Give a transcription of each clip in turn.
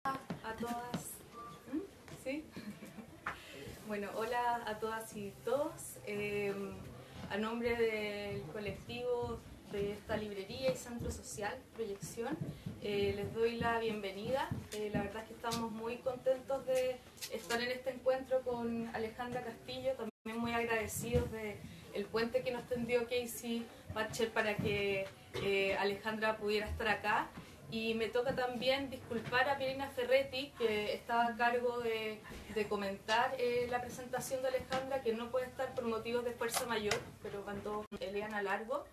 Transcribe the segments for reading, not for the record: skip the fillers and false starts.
a todas. ¿Sí? Bueno, hola a todas y todos. A nombre del colectivo de esta librería y centro social, Proyección, les doy la bienvenida. La verdad es que estamos muy contentos de estar en este encuentro con Alejandra Castillo, también muy agradecidos del puente que nos tendió Casey Batcher para que Alejandra pudiera estar acá. Y me toca también disculpar a Pierina Ferretti, que estaba a cargo de comentar la presentación de Alejandra, que no puede estar por motivos de fuerza mayor, pero mandó Eliana Largo.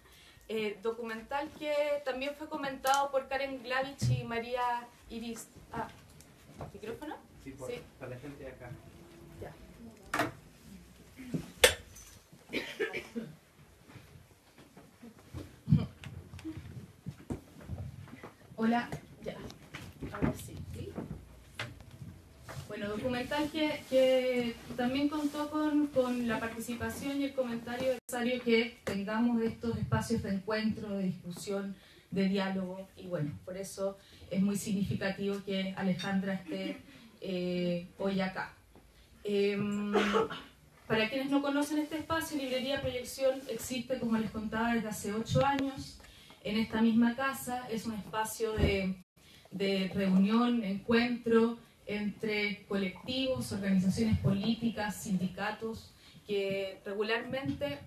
Documental que también fue comentado por Karen Glavich y María Iris. ¿Micrófono? Sí, Sí, para la gente de acá. Ya. Hola, ya. Ahora sí. Bueno, documental que también contó con la participación y el comentario necesario que tengamos estos espacios de encuentro, de discusión, de diálogo, y bueno, por eso es muy significativo que Alejandra esté hoy acá. Para quienes no conocen este espacio, Librería Proyección existe, como les contaba, desde hace 8 años en esta misma casa. Es un espacio de reunión, encuentro entre colectivos, organizaciones políticas, sindicatos, que regularmente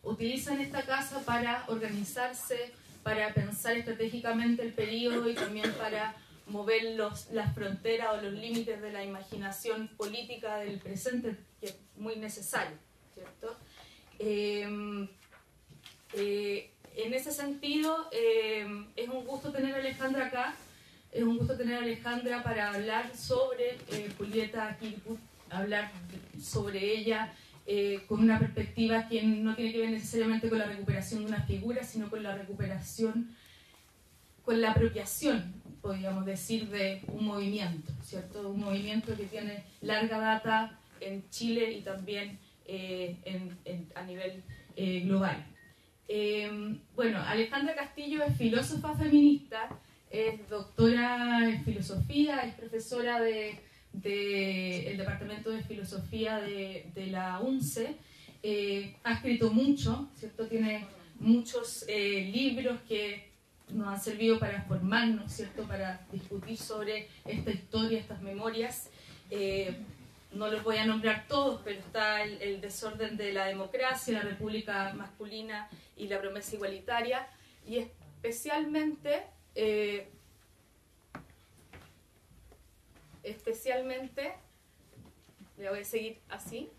utilizan esta casa para organizarse, para pensar estratégicamente el periodo y también para mover las fronteras o los límites de la imaginación política del presente, que es muy necesario, ¿cierto? En ese sentido, es un gusto tener a Alejandra acá, es un gusto tener a Alejandra para hablar sobre Julieta Kirkwood, hablar sobre ella con una perspectiva que no tiene que ver necesariamente con la recuperación de una figura, sino con la recuperación, con la apropiación, podríamos decir, de un movimiento, ¿cierto? Un movimiento que tiene larga data en Chile y también a nivel global. Bueno, Alejandra Castillo es filósofa feminista, es doctora en filosofía, es profesora del Departamento de Filosofía de la UNCE, ha escrito mucho, ¿cierto? Tiene muchos libros que nos han servido para formarnos, ¿cierto? Para discutir sobre esta historia, estas memorias. No los voy a nombrar todos, pero está el desorden de la democracia, la república masculina y la promesa igualitaria, y especialmente le voy a seguir así.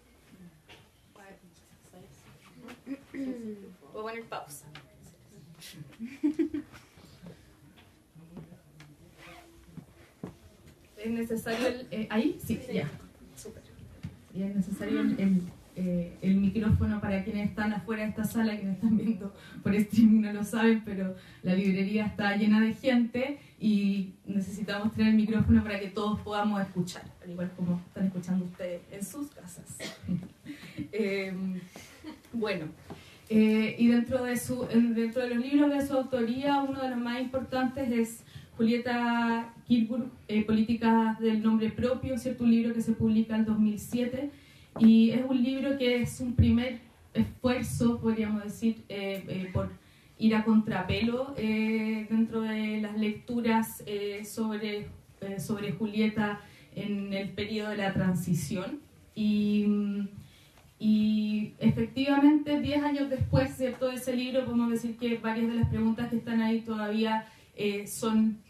Voy a poner pausa. ¿Es necesario ahí? Sí, ya. Súper. Y es necesario el micrófono para quienes están afuera de esta sala, que nos están viendo por streaming no lo saben, pero la librería está llena de gente y necesitamos tener el micrófono para que todos podamos escuchar, al igual como están escuchando ustedes en sus casas. Bueno, y dentro de los libros de su autoría, uno de los más importantes es Julieta Kirkwood, Políticas del Nombre Propio, ¿cierto? Un libro que se publica en 2007, y es un libro que es un primer esfuerzo, podríamos decir, por ir a contrapelo dentro de las lecturas sobre Julieta en el periodo de la transición. Y efectivamente, 10 años después, ¿cierto?, de ese libro, podemos decir que varias de las preguntas que están ahí todavía son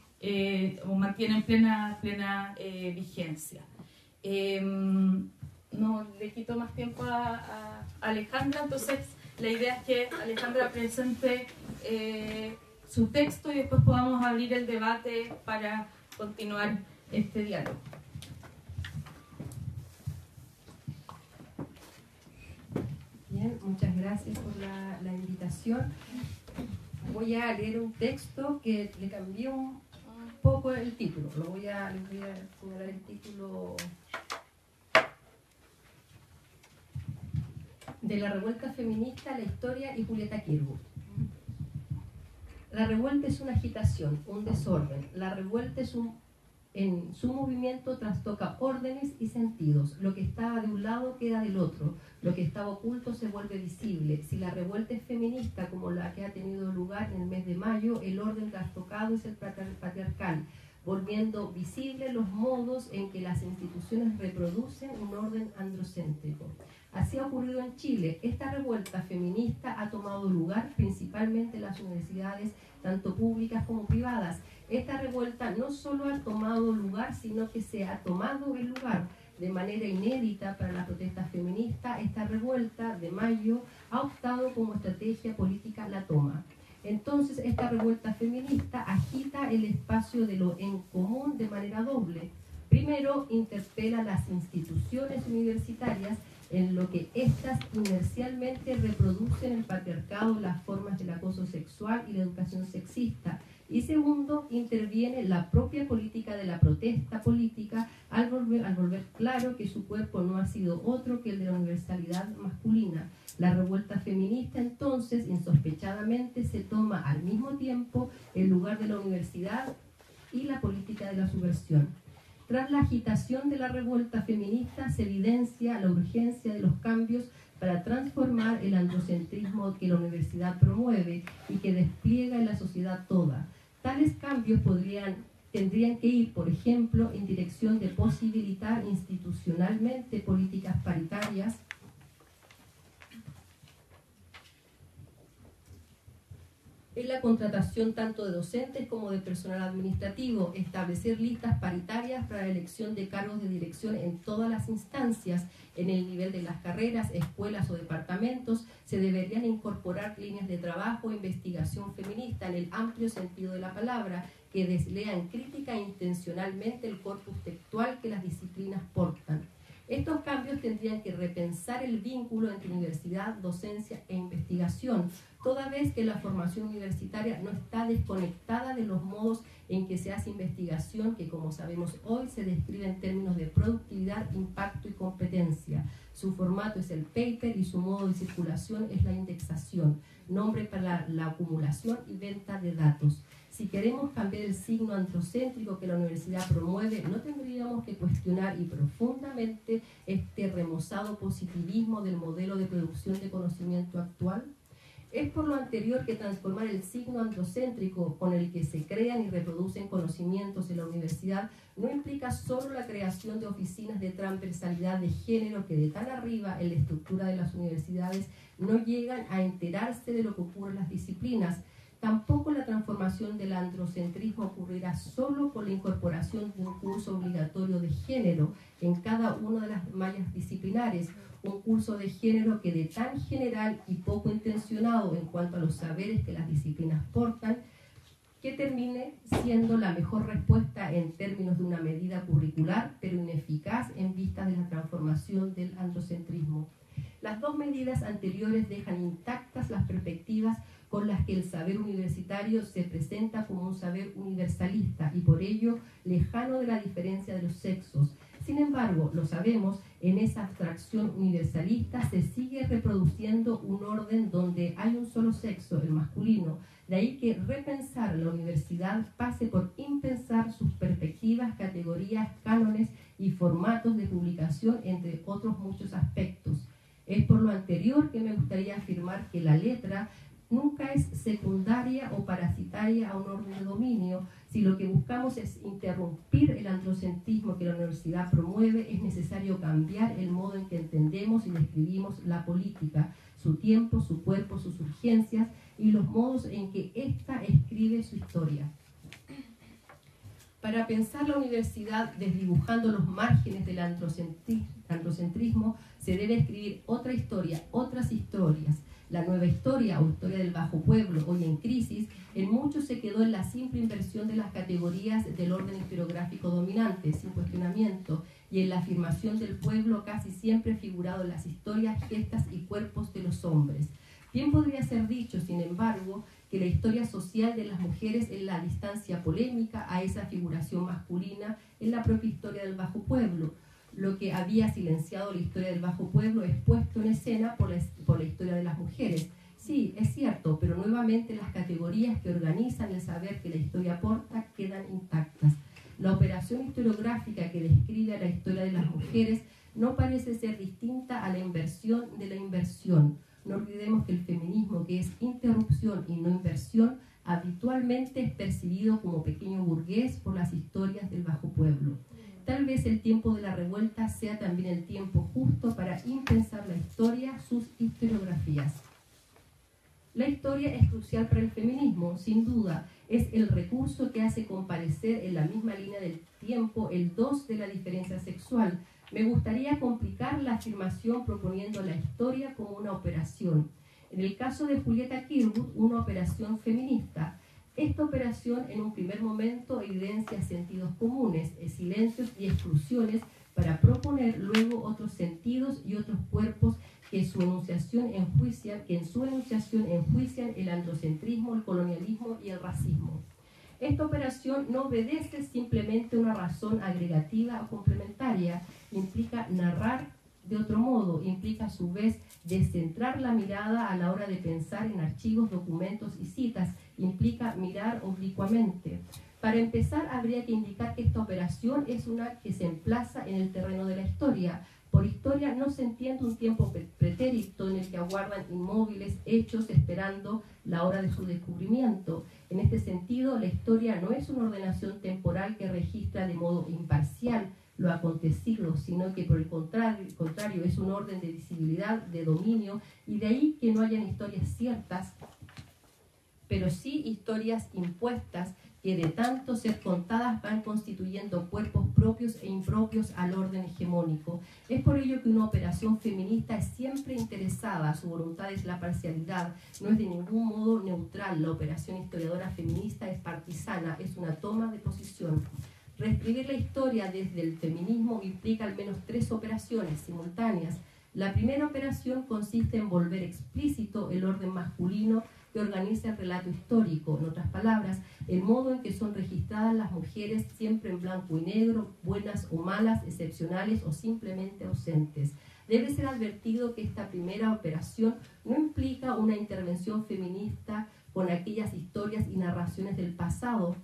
o mantienen plena vigencia. No le quito más tiempo a Alejandra, entonces la idea es que Alejandra presente su texto y después podamos abrir el debate para continuar este diálogo. Bien, muchas gracias por la invitación. Voy a leer un texto que le cambié un poco el título. Les voy a señalar el título: De la revuelta feminista, la historia y Julieta Kirkwood. La revuelta es una agitación, un desorden. La revuelta en su movimiento trastoca órdenes y sentidos. Lo que estaba de un lado queda del otro. Lo que estaba oculto se vuelve visible. Si la revuelta es feminista, como la que ha tenido lugar en el mes de mayo, el orden trastocado es el patriarcal, volviendo visibles los modos en que las instituciones reproducen un orden androcéntrico. Así ha ocurrido en Chile. Esta revuelta feminista ha tomado lugar principalmente en las universidades, tanto públicas como privadas. Esta revuelta no solo ha tomado lugar, sino que se ha tomado el lugar de manera inédita para la protesta feminista. Esta revuelta de mayo ha optado como estrategia política la toma. Entonces, esta revuelta feminista agita el espacio de lo en común de manera doble. Primero, interpela a las instituciones universitarias en lo que éstas inercialmente reproducen el patriarcado, las formas del acoso sexual y la educación sexista. Y segundo, interviene la propia política de la protesta política al volver claro que su cuerpo no ha sido otro que el de la universalidad masculina. La revuelta feminista entonces, insospechadamente, se toma al mismo tiempo el lugar de la universidad y la política de la subversión. Tras la agitación de la revuelta feminista se evidencia la urgencia de los cambios para transformar el androcentrismo que la universidad promueve y que despliega en la sociedad toda. Tales cambios tendrían que ir, por ejemplo, en dirección de posibilitar institucionalmente políticas paritarias, en la contratación tanto de docentes como de personal administrativo, establecer listas paritarias para la elección de cargos de dirección en todas las instancias, en el nivel de las carreras, escuelas o departamentos. Se deberían incorporar líneas de trabajo e investigación feminista en el amplio sentido de la palabra, que deslean crítica e intencionalmente el corpus textual que las disciplinas portan. Estos cambios tendrían que repensar el vínculo entre universidad, docencia e investigación, toda vez que la formación universitaria no está desconectada de los modos en que se hace investigación, que como sabemos hoy se describe en términos de productividad, impacto y competencia. Su formato es el paper y su modo de circulación es la indexación, nombre para la acumulación y venta de datos. Si queremos cambiar el signo androcéntrico que la universidad promueve, no tendríamos que cuestionar y profundamente este remozado positivismo del modelo de producción de conocimiento actual. Es por lo anterior que transformar el signo androcéntrico con el que se crean y reproducen conocimientos en la universidad no implica solo la creación de oficinas de transversalidad de género que de tan arriba en la estructura de las universidades no llegan a enterarse de lo que ocurre en las disciplinas. Tampoco la transformación del androcentrismo ocurrirá solo con la incorporación de un curso obligatorio de género en cada una de las mallas disciplinares, un curso de género que de tan general y poco intencionado en cuanto a los saberes que las disciplinas portan, que termine siendo la mejor respuesta en términos de una medida curricular, pero ineficaz en vista de la transformación del androcentrismo. Las dos medidas anteriores dejan intactas las perspectivas con las que el saber universitario se presenta como un saber universalista y por ello lejano de la diferencia de los sexos. Sin embargo, lo sabemos, en esa abstracción universalista se sigue reproduciendo un orden donde hay un solo sexo, el masculino. De ahí que repensar la universidad pase por impensar sus perspectivas, categorías, cánones y formatos de publicación, entre otros muchos aspectos. Es por lo anterior que me gustaría afirmar que la letra nunca es secundaria o parasitaria a un orden de dominio. Si lo que buscamos es interrumpir el androcentrismo que la universidad promueve, es necesario cambiar el modo en que entendemos y describimos la política, su tiempo, su cuerpo, sus urgencias y los modos en que ésta escribe su historia. Para pensar la universidad desdibujando los márgenes del androcentrismo, se debe escribir otra historia, otras historias. La nueva historia o historia del bajo pueblo, hoy en crisis, en mucho se quedó en la simple inversión de las categorías del orden historiográfico dominante, sin cuestionamiento, y en la afirmación del pueblo casi siempre figurado en las historias, gestas y cuerpos de los hombres. Bien podría ser dicho, sin embargo, que la historia social de las mujeres es la distancia polémica a esa figuración masculina en la propia historia del bajo pueblo. Lo que había silenciado la historia del bajo pueblo es puesto en escena por la historia de las mujeres. Sí, es cierto, pero nuevamente las categorías que organizan el saber que la historia aporta quedan intactas. La operación historiográfica que describe a la historia de las mujeres no parece ser distinta a la inversión de la inversión. No olvidemos que el feminismo, que es interrupción y no inversión, habitualmente es percibido como pequeño burgués por las historias del bajo pueblo. Tal vez el tiempo de la revuelta sea también el tiempo justo para impensar la historia, sus historiografías. La historia es crucial para el feminismo, sin duda. Es el recurso que hace comparecer en la misma línea del tiempo el 2 de la diferencia sexual. Me gustaría complicar la afirmación proponiendo la historia como una operación. En el caso de Julieta Kirkwood, una operación feminista. Esta operación en un primer momento evidencia sentidos comunes, silencios y exclusiones para proponer luego otros sentidos y otros cuerpos que en su enunciación enjuician el androcentrismo, el colonialismo y el racismo. Esta operación no obedece simplemente a una razón agregativa o complementaria, implica narrar de otro modo, implica a su vez descentrar la mirada a la hora de pensar en archivos, documentos y citas, implica mirar oblicuamente. Para empezar, habría que indicar que esta operación es una que se emplaza en el terreno de la historia. Por historia no se entiende un tiempo pretérito en el que aguardan inmóviles hechos esperando la hora de su descubrimiento. En este sentido, la historia no es una ordenación temporal que registra de modo imparcial lo acontecido, sino que por el contrario es un orden de visibilidad, de dominio, y de ahí que no hayan historias ciertas, pero sí historias impuestas que de tanto ser contadas van constituyendo cuerpos propios e impropios al orden hegemónico. Es por ello que una operación feminista es siempre interesada, su voluntad es la parcialidad, no es de ningún modo neutral. La operación historiadora feminista es partisana, es una toma de posición. Reescribir la historia desde el feminismo implica al menos 3 operaciones simultáneas. La primera operación consiste en volver explícito el orden masculino que organiza el relato histórico, en otras palabras, el modo en que son registradas las mujeres siempre en blanco y negro, buenas o malas, excepcionales o simplemente ausentes. Debe ser advertido que esta primera operación no implica una intervención feminista con aquellas historias y narraciones del pasado,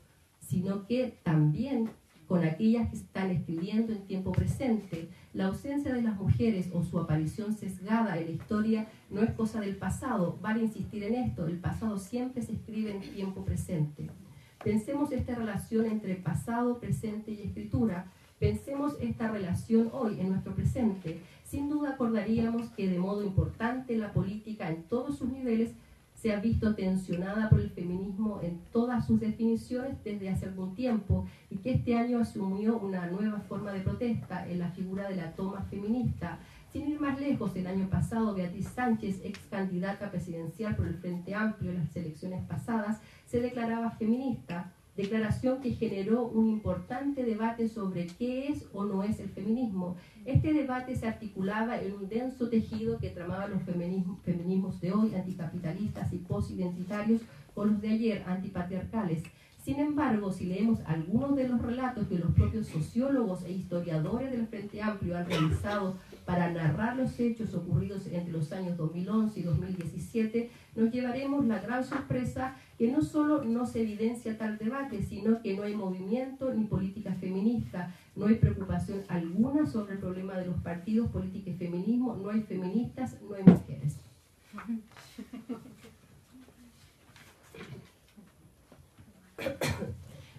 sino que también con aquellas que están escribiendo en tiempo presente. La ausencia de las mujeres o su aparición sesgada en la historia no es cosa del pasado. Vale insistir en esto, el pasado siempre se escribe en tiempo presente. Pensemos esta relación entre pasado, presente y escritura. Pensemos esta relación hoy, en nuestro presente. Sin duda acordaríamos que de modo importante la política en todos sus niveles se ha visto tensionada por el feminismo en todas sus definiciones desde hace algún tiempo y que este año asumió una nueva forma de protesta en la figura de la toma feminista. Sin ir más lejos, el año pasado Beatriz Sánchez, ex candidata presidencial por el Frente Amplio en las elecciones pasadas, se declaraba feminista, declaración que generó un importante debate sobre qué es o no es el feminismo. Este debate se articulaba en un denso tejido que tramaba los feminismos de hoy, anticapitalistas y posidentitarios, con los de ayer, antipatriarcales. Sin embargo, si leemos algunos de los relatos que los propios sociólogos e historiadores del Frente Amplio han realizado para narrar los hechos ocurridos entre los años 2011 y 2017, nos llevaremos la gran sorpresa que no solo no se evidencia tal debate, sino que no hay movimiento ni política feminista, no hay preocupación alguna sobre el problema de los partidos, política y feminismo, no hay feministas, no hay mujeres.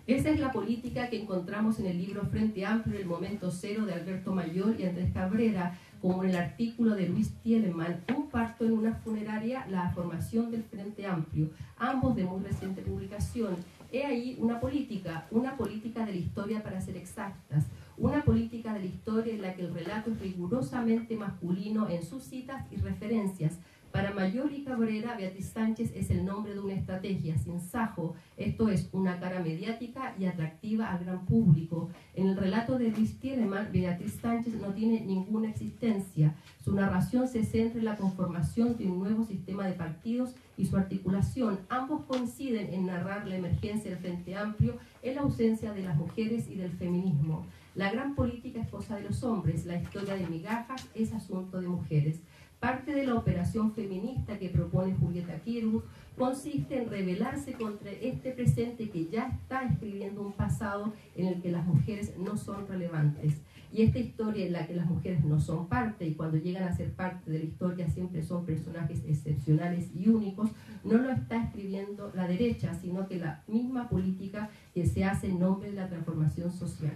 Esa es la política que encontramos en el libro Frente Amplio, El Momento Cero, de Alberto Mayor y Andrés Cabrera, como en el artículo de Luis Tielemann, Un parto en una funeraria, la formación del Frente Amplio, ambos de muy reciente publicación. He ahí una política de la historia para ser exactas, una política de la historia en la que el relato es rigurosamente masculino en sus citas y referencias. Para Mayor y Cabrera, Beatriz Sánchez es el nombre de una estrategia sin sajo, esto es, una cara mediática y atractiva al gran público. En el relato de Luis Tielemann, Beatriz Sánchez no tiene ninguna existencia. Su narración se centra en la conformación de un nuevo sistema de partidos y su articulación. Ambos coinciden en narrar la emergencia del Frente Amplio en la ausencia de las mujeres y del feminismo. La gran política es cosa de los hombres, la historia de migajas es asunto de mujeres. Parte de la operación feminista que propone Julieta Kirwood consiste en rebelarse contra este presente que ya está escribiendo un pasado en el que las mujeres no son relevantes. Y esta historia en la que las mujeres no son parte, y cuando llegan a ser parte de la historia siempre son personajes excepcionales y únicos, no lo está escribiendo la derecha, sino que la misma política que se hace en nombre de la transformación social.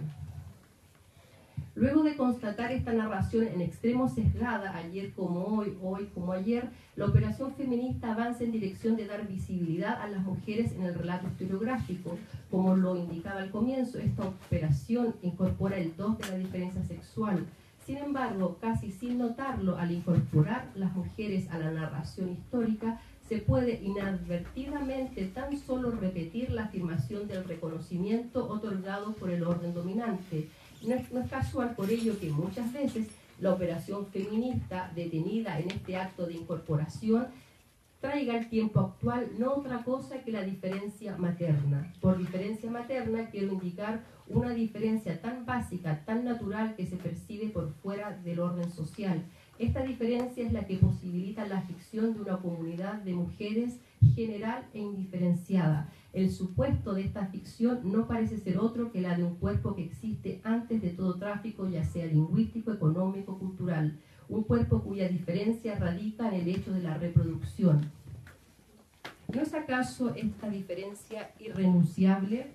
Luego de constatar esta narración en extremo sesgada, ayer como hoy, hoy como ayer, la operación feminista avanza en dirección de dar visibilidad a las mujeres en el relato historiográfico. Como lo indicaba al comienzo, esta operación incorpora el 2 de la diferencia sexual. Sin embargo, casi sin notarlo, al incorporar las mujeres a la narración histórica, se puede inadvertidamente tan solo repetir la afirmación del reconocimiento otorgado por el orden dominante. No es casual por ello que muchas veces la operación feminista detenida en este acto de incorporación traiga al tiempo actual no otra cosa que la diferencia materna. Por diferencia materna quiero indicar una diferencia tan básica, tan natural que se percibe por fuera del orden social. Esta diferencia es la que posibilita la ficción de una comunidad de mujeres general e indiferenciada. El supuesto de esta ficción no parece ser otro que la de un cuerpo que existe antes de todo tráfico, ya sea lingüístico, económico, cultural. Un cuerpo cuya diferencia radica en el hecho de la reproducción. ¿No es acaso esta diferencia irrenunciable?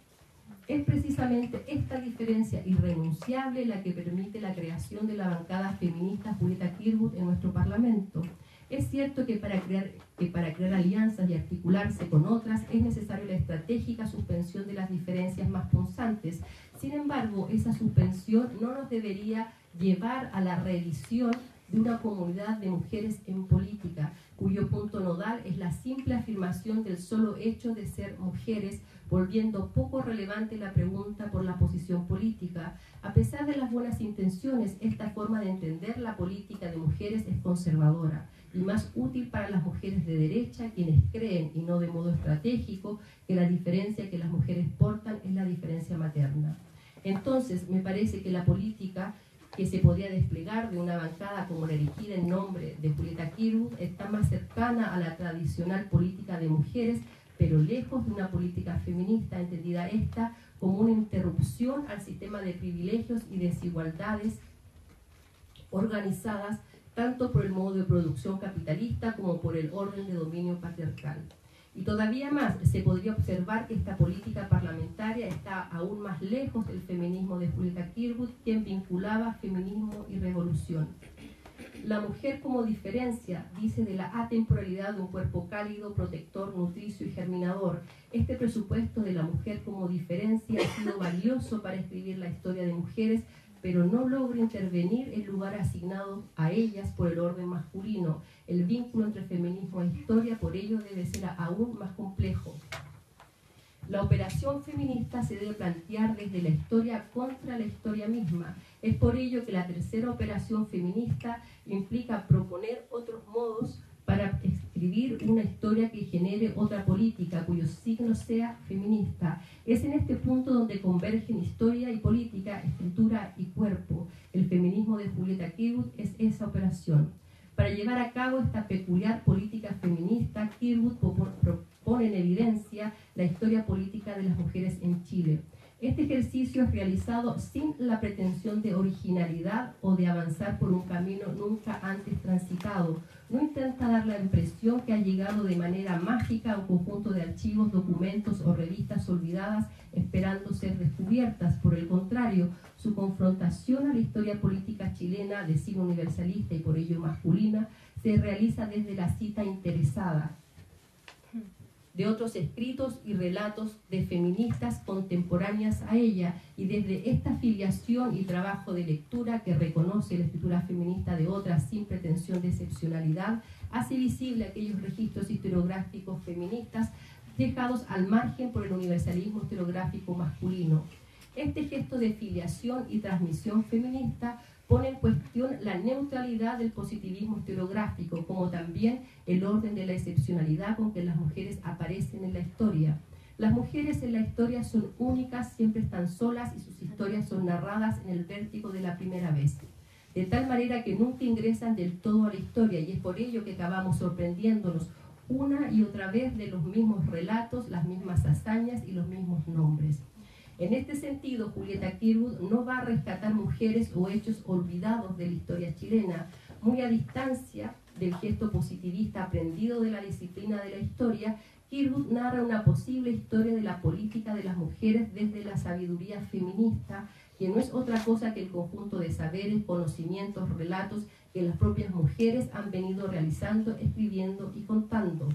Es precisamente esta diferencia irrenunciable la que permite la creación de la bancada feminista Julieta Kirwood en nuestro Parlamento. Es cierto que para crear alianzas y articularse con otras es necesaria la estratégica suspensión de las diferencias más punzantes. Sin embargo, esa suspensión no nos debería llevar a la reedición de una comunidad de mujeres en política, cuyo punto nodal es la simple afirmación del solo hecho de ser mujeres, volviendo poco relevante la pregunta por la posición política. A pesar de las buenas intenciones, esta forma de entender la política de mujeres es conservadora y más útil para las mujeres de derecha, quienes creen, y no de modo estratégico, que la diferencia que las mujeres portan es la diferencia materna. Entonces, me parece que la política que se podría desplegar de una bancada como la erigida en nombre de Julieta Kirwood está más cercana a la tradicional política de mujeres, pero lejos de una política feminista, entendida esta como una interrupción al sistema de privilegios y desigualdades organizadas tanto por el modo de producción capitalista como por el orden de dominio patriarcal. Y todavía más, se podría observar que esta política parlamentaria está aún más lejos del feminismo de Julieta Kirwood, quien vinculaba feminismo y revolución. La mujer como diferencia, dice, de la atemporalidad de un cuerpo cálido, protector, nutricio y germinador. Este presupuesto de la mujer como diferencia ha sido valioso para escribir la historia de mujeres, pero no logra intervenir el lugar asignado a ellas por el orden masculino. El vínculo entre feminismo e historia, por ello, debe ser aún más complejo. La operación feminista se debe plantear desde la historia contra la historia misma. Es por ello que la tercera operación feminista implica proponer otros modos para escribir una historia que genere otra política, cuyo signo sea feminista. Es en este punto donde convergen historia y política, escritura y cuerpo. El feminismo de Julieta Kirwood es esa operación. Para llevar a cabo esta peculiar política feminista, Kirwood propone en evidencia la historia política de las mujeres en Chile. Este ejercicio es realizado sin la pretensión de originalidad o de avanzar por un camino nunca antes transitado. No intenta dar la impresión que ha llegado de manera mágica a un conjunto de archivos, documentos o revistas olvidadas esperando ser descubiertas. Por el contrario, su confrontación a la historia política chilena de signo universalista y por ello masculina se realiza desde la cita interesada de otros escritos y relatos de feministas contemporáneas a ella, y desde esta filiación y trabajo de lectura que reconoce la escritura feminista de otras sin pretensión de excepcionalidad, hace visible aquellos registros historiográficos feministas dejados al margen por el universalismo historiográfico masculino. Este gesto de filiación y transmisión feminista pone en cuestión la neutralidad del positivismo historiográfico, como también el orden de la excepcionalidad con que las mujeres aparecen en la historia. Las mujeres en la historia son únicas, siempre están solas y sus historias son narradas en el vértigo de la primera vez. de tal manera que nunca ingresan del todo a la historia, y es por ello que acabamos sorprendiéndonos una y otra vez de los mismos relatos, las mismas hazañas y los mismos nombres. En este sentido, Julieta Kirwood no va a rescatar mujeres o hechos olvidados de la historia chilena, muy a distancia del gesto positivista aprendido de la disciplina de la historia. Kirwood narra una posible historia de la política de las mujeres desde la sabiduría feminista, que no es otra cosa que el conjunto de saberes, conocimientos, relatos que las propias mujeres han venido realizando, escribiendo y contando.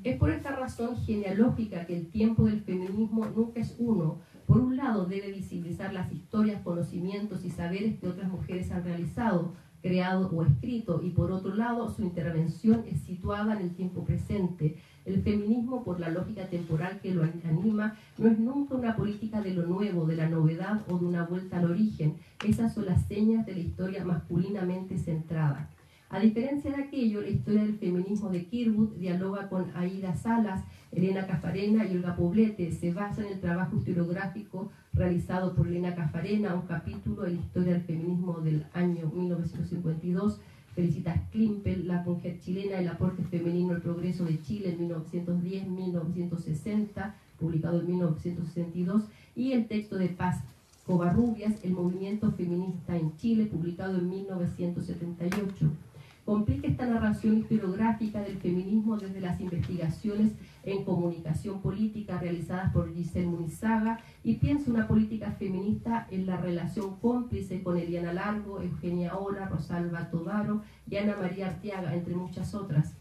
Es por esta razón genealógica que el tiempo del feminismo nunca es uno. Por un lado, debe visibilizar las historias, conocimientos y saberes que otras mujeres han realizado, creado o escrito, y por otro lado, su intervención es situada en el tiempo presente. El feminismo, por la lógica temporal que lo anima, no es nunca una política de lo nuevo, de la novedad o de una vuelta al origen. Esas son las señas de la historia masculinamente centrada. A diferencia de aquello, la historia del feminismo de Kirwood dialoga con Aída Salas, Elena Caffarena y Olga Poblete. Se basa en el trabajo historiográfico realizado por Elena Caffarena, un capítulo en la historia del feminismo del año 1952, Felicitas Klimpel, La mujer chilena, el aporte femenino al progreso de Chile en 1910-1960, publicado en 1962, y el texto de Paz Covarrubias, El movimiento feminista en Chile, publicado en 1978. Complica esta narración historiográfica del feminismo desde las investigaciones en comunicación política realizadas por Giselle Munizaga y piensa una política feminista en la relación cómplice con Eliana Largo, Eugenia Ola, Rosalba Todaro y Ana María Arteaga, entre muchas otras.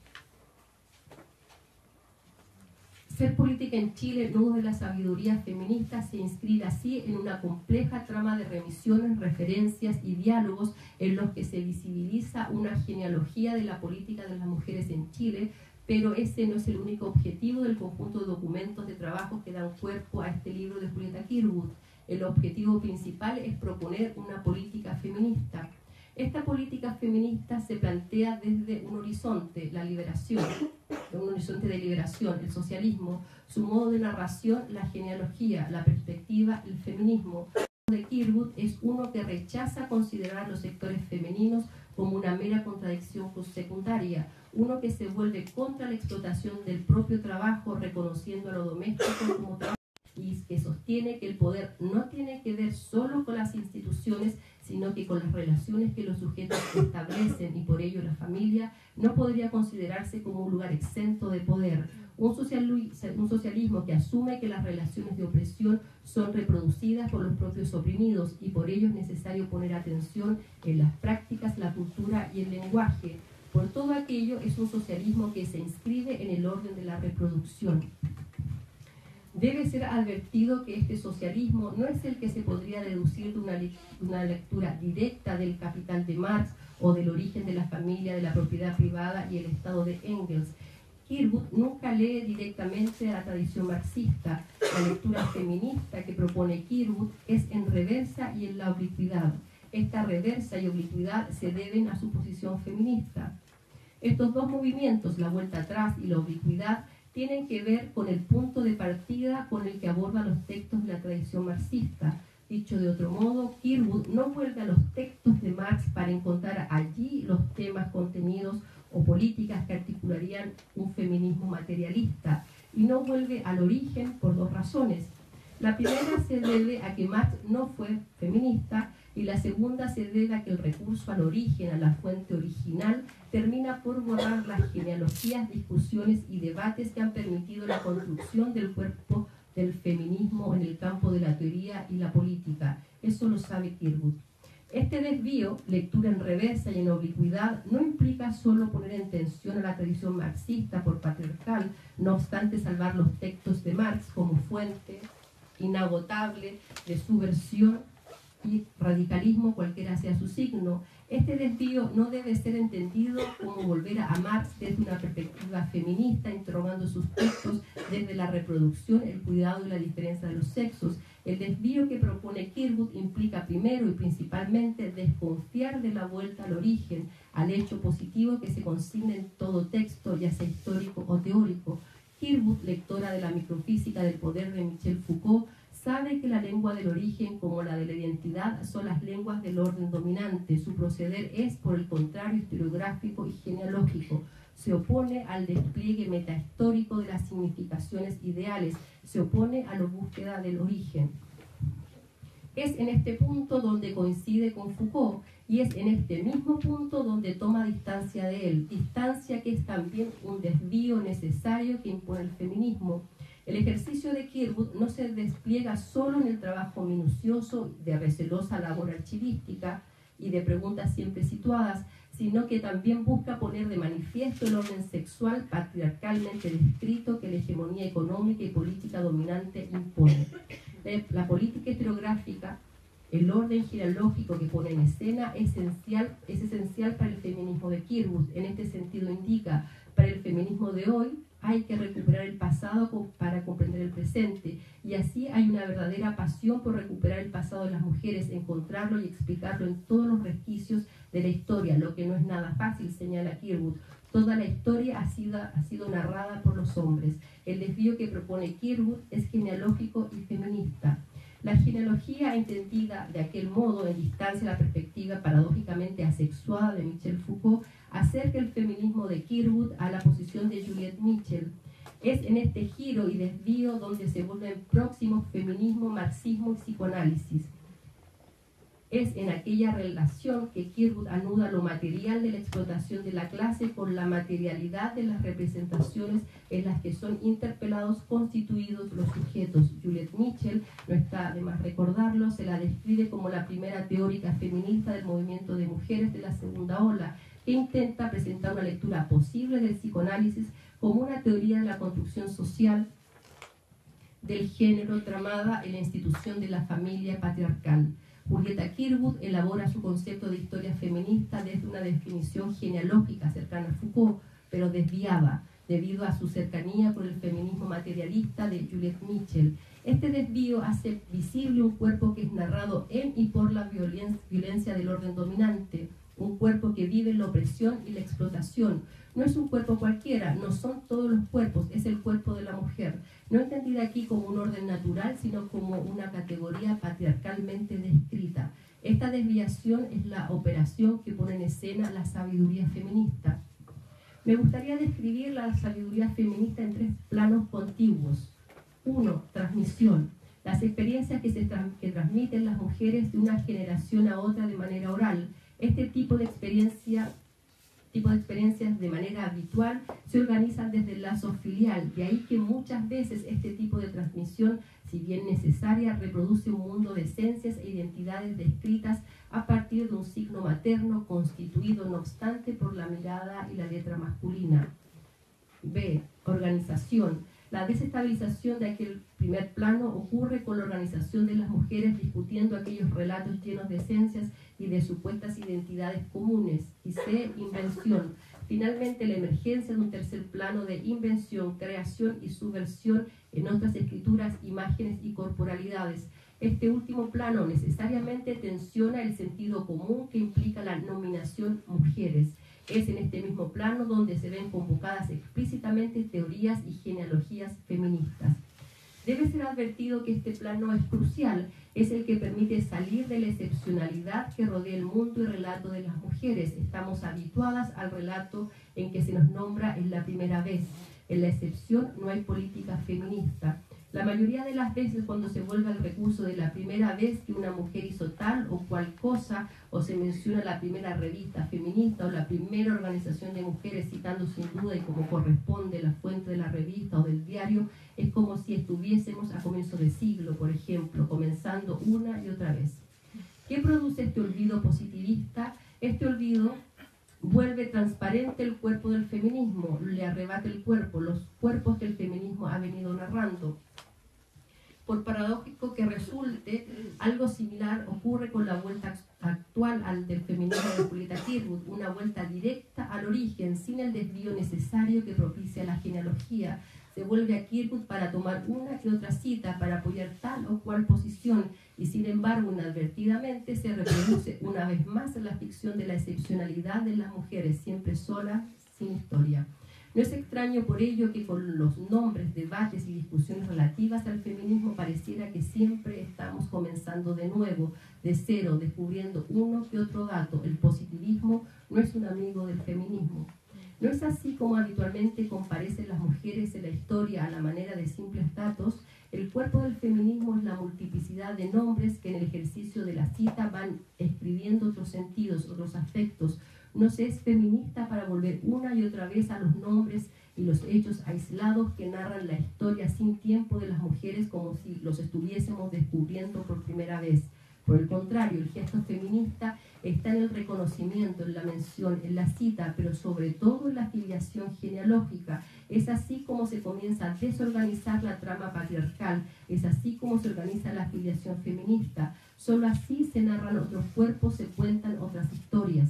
Ser política en Chile, nudo de la sabiduría feminista, se inscribe así en una compleja trama de remisiones, referencias y diálogos en los que se visibiliza una genealogía de la política de las mujeres en Chile, pero ese no es el único objetivo del conjunto de documentos de trabajo que dan cuerpo a este libro de Julieta Kirwood. El objetivo principal es proponer una política feminista. Esta política feminista se plantea desde un horizonte, la liberación, un horizonte de liberación, el socialismo, su modo de narración, la genealogía, la perspectiva, el feminismo. El de Kirwood es uno que rechaza considerar los sectores femeninos como una mera contradicción secundaria, uno que se vuelve contra la explotación del propio trabajo, reconociendo a lo doméstico como trabajo, y que sostiene que el poder no tiene que ver solo con las instituciones, sino que con las relaciones que los sujetos establecen, y por ello la familia no podría considerarse como un lugar exento de poder. Un socialismo que asume que las relaciones de opresión son reproducidas por los propios oprimidos, y por ello es necesario poner atención en las prácticas, la cultura y el lenguaje. Por todo aquello es un socialismo que se inscribe en el orden de la reproducción. Debe ser advertido que este socialismo no es el que se podría deducir de una lectura directa del Capital de Marx o del origen de la familia, de la propiedad privada y el Estado de Engels. Kirwood nunca lee directamente a la tradición marxista. La lectura feminista que propone Kirwood es en reversa y en la oblicuidad. Esta reversa y oblicuidad se deben a su posición feminista. Estos dos movimientos, la vuelta atrás y la oblicuidad, tienen que ver con el punto de partida con el que aborda los textos de la tradición marxista. Dicho de otro modo, Kirwood no vuelve a los textos de Marx para encontrar allí los temas, contenidos o políticas que articularían un feminismo materialista, y no vuelve al origen por dos razones. La primera se debe a que Marx no fue feminista, y la segunda se debe a que el recurso al origen, a la fuente original, termina por borrar las genealogías, discusiones y debates que han permitido la construcción del cuerpo del feminismo en el campo de la teoría y la política. Eso lo sabe Kirwood. Este desvío, lectura en reversa y en oblicuidad, no implica solo poner en tensión a la tradición marxista por patriarcal, no obstante salvar los textos de Marx como fuente inagotable de subversión y radicalismo, cualquiera sea su signo. Este desvío no debe ser entendido como volver a Marx desde una perspectiva feminista, interrogando sus textos desde la reproducción, el cuidado y la diferencia de los sexos. El desvío que propone Kirwood implica primero y principalmente desconfiar de la vuelta al origen, al hecho positivo que se consigna en todo texto, ya sea histórico o teórico. Kirwood, lectora de la microfísica del poder de Michel Foucault, sabe que la lengua del origen como la de la identidad son las lenguas del orden dominante. Su proceder es, por el contrario, historiográfico y genealógico. Se opone al despliegue metahistórico de las significaciones ideales, se opone a la búsqueda del origen. Es en este punto donde coincide con Foucault y es en este mismo punto donde toma distancia de él, distancia que es también un desvío necesario que impone el feminismo. El ejercicio de Kirkwood no se despliega solo en el trabajo minucioso de recelosa labor archivística y de preguntas siempre situadas, sino que también busca poner de manifiesto el orden sexual patriarcalmente descrito que la hegemonía económica y política dominante impone. La política historiográfica, el orden genealógico que pone en escena es esencial para el feminismo de Kirkwood. En este sentido indica, para el feminismo de hoy hay que recuperar el pasado para comprender el presente, y así hay una verdadera pasión por recuperar el pasado de las mujeres, encontrarlo y explicarlo en todos los resquicios de la historia, lo que no es nada fácil, señala Kirkwood. Toda la historia ha sido narrada por los hombres. El desvío que propone Kirkwood es genealógico y feminista. La genealogía, entendida de aquel modo, en distancia a la perspectiva paradójicamente asexuada de Michel Foucault, acerca el feminismo de Kirkwood a la posición de Juliette Mitchell. Es en este giro y desvío donde se vuelven próximos feminismo, marxismo y psicoanálisis. Es en aquella relación que Kirkwood anuda lo material de la explotación de la clase con la materialidad de las representaciones en las que son interpelados, constituidos los sujetos. Juliette Mitchell, no está de más recordarlo, se la describe como la primera teórica feminista del movimiento de mujeres de la segunda ola, que intenta presentar una lectura posible del psicoanálisis como una teoría de la construcción social del género tramada en la institución de la familia patriarcal. Julieta Kirkwood elabora su concepto de historia feminista desde una definición genealógica cercana a Foucault, pero desviada, debido a su cercanía con el feminismo materialista de Juliette Mitchell. Este desvío hace visible un cuerpo que es narrado en y por la violencia del orden dominante, un cuerpo que vive la opresión y la explotación. No es un cuerpo cualquiera, no son todos los cuerpos, es el cuerpo de la mujer, no entendida aquí como un orden natural, sino como una categoría patriarcalmente descrita. Esta desviación es la operación que pone en escena la sabiduría feminista. Me gustaría describir la sabiduría feminista en 3 planos contiguos. 1. Transmisión. Las experiencias que transmiten las mujeres de una generación a otra de manera oral. Este tipo de experiencias de manera habitual se organizan desde el lazo filial, de ahí que muchas veces este tipo de transmisión, si bien necesaria, reproduce un mundo de esencias e identidades descritas a partir de un signo materno constituido, no obstante, por la mirada y la letra masculina. B. Organización. La desestabilización de aquel primer plano ocurre con la organización de las mujeres discutiendo aquellos relatos llenos de esencias y de supuestas identidades comunes. Y C. Invención. Finalmente, la emergencia de un tercer plano de invención, creación y subversión en otras escrituras, imágenes y corporalidades. Este último plano necesariamente tensiona el sentido común que implica la nominación mujeres. Es en este mismo plano donde se ven convocadas explícitamente teorías y genealogías feministas. Debe ser advertido que este plano es crucial, es el que permite salir de la excepcionalidad que rodea el mundo y relato de las mujeres. Estamos habituadas al relato en que se nos nombra en la primera vez. En la excepción no hay política feminista. La mayoría de las veces cuando se vuelve al recurso de la primera vez que una mujer hizo tal o cual cosa, o se menciona la primera revista feminista o la primera organización de mujeres citando sin duda y como corresponde la fuente de la revista o del diario, es como si estuviésemos a comienzo de siglo, por ejemplo, comenzando una y otra vez. ¿Qué produce este olvido positivista? Este olvido vuelve transparente el cuerpo del feminismo, le arrebata el cuerpo, los cuerpos que el feminismo ha venido narrando. Por paradójico que resulte, algo similar ocurre con la vuelta actual al del feminismo de Julieta Kirkwood, una vuelta directa al origen, sin el desvío necesario que propicia la genealogía. Se vuelve a Kirkwood para tomar una y otra cita, para apoyar tal o cual posición, y sin embargo, inadvertidamente se reproduce una vez más la ficción de la excepcionalidad de las mujeres, siempre solas, sin historia. No es extraño por ello que con los nombres, debates y discusiones relativas al feminismo pareciera que siempre estamos comenzando de nuevo, de cero, descubriendo uno que otro dato. El positivismo no es un amigo del feminismo. No es así como habitualmente comparecen las mujeres en la historia a la manera de simples datos. El cuerpo del feminismo es la multiplicidad de nombres que en el ejercicio de la cita van escribiendo otros sentidos, otros afectos. No se es feminista para volver una y otra vez a los nombres y los hechos aislados que narran la historia sin tiempo de las mujeres como si los estuviésemos descubriendo por primera vez. Por el contrario, el gesto feminista está en el reconocimiento, en la mención, en la cita, pero sobre todo en la filiación genealógica. Es así como se comienza a desorganizar la trama patriarcal, es así como se organiza la filiación feminista. Solo así se narran otros cuerpos, se cuentan otras historias.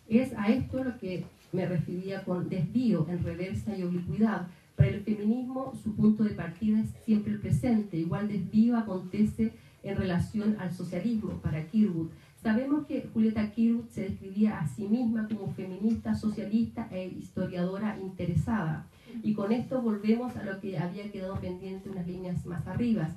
Es a esto lo que me refería con desvío, en reversa y oblicuidad. Para el feminismo, su punto de partida es siempre el presente. Igual desvío acontece en relación al socialismo para Kirkwood. Sabemos que Julieta Kirkwood se describía a sí misma como feminista, socialista e historiadora interesada. Y con esto volvemos a lo que había quedado pendiente unas líneas más arriba.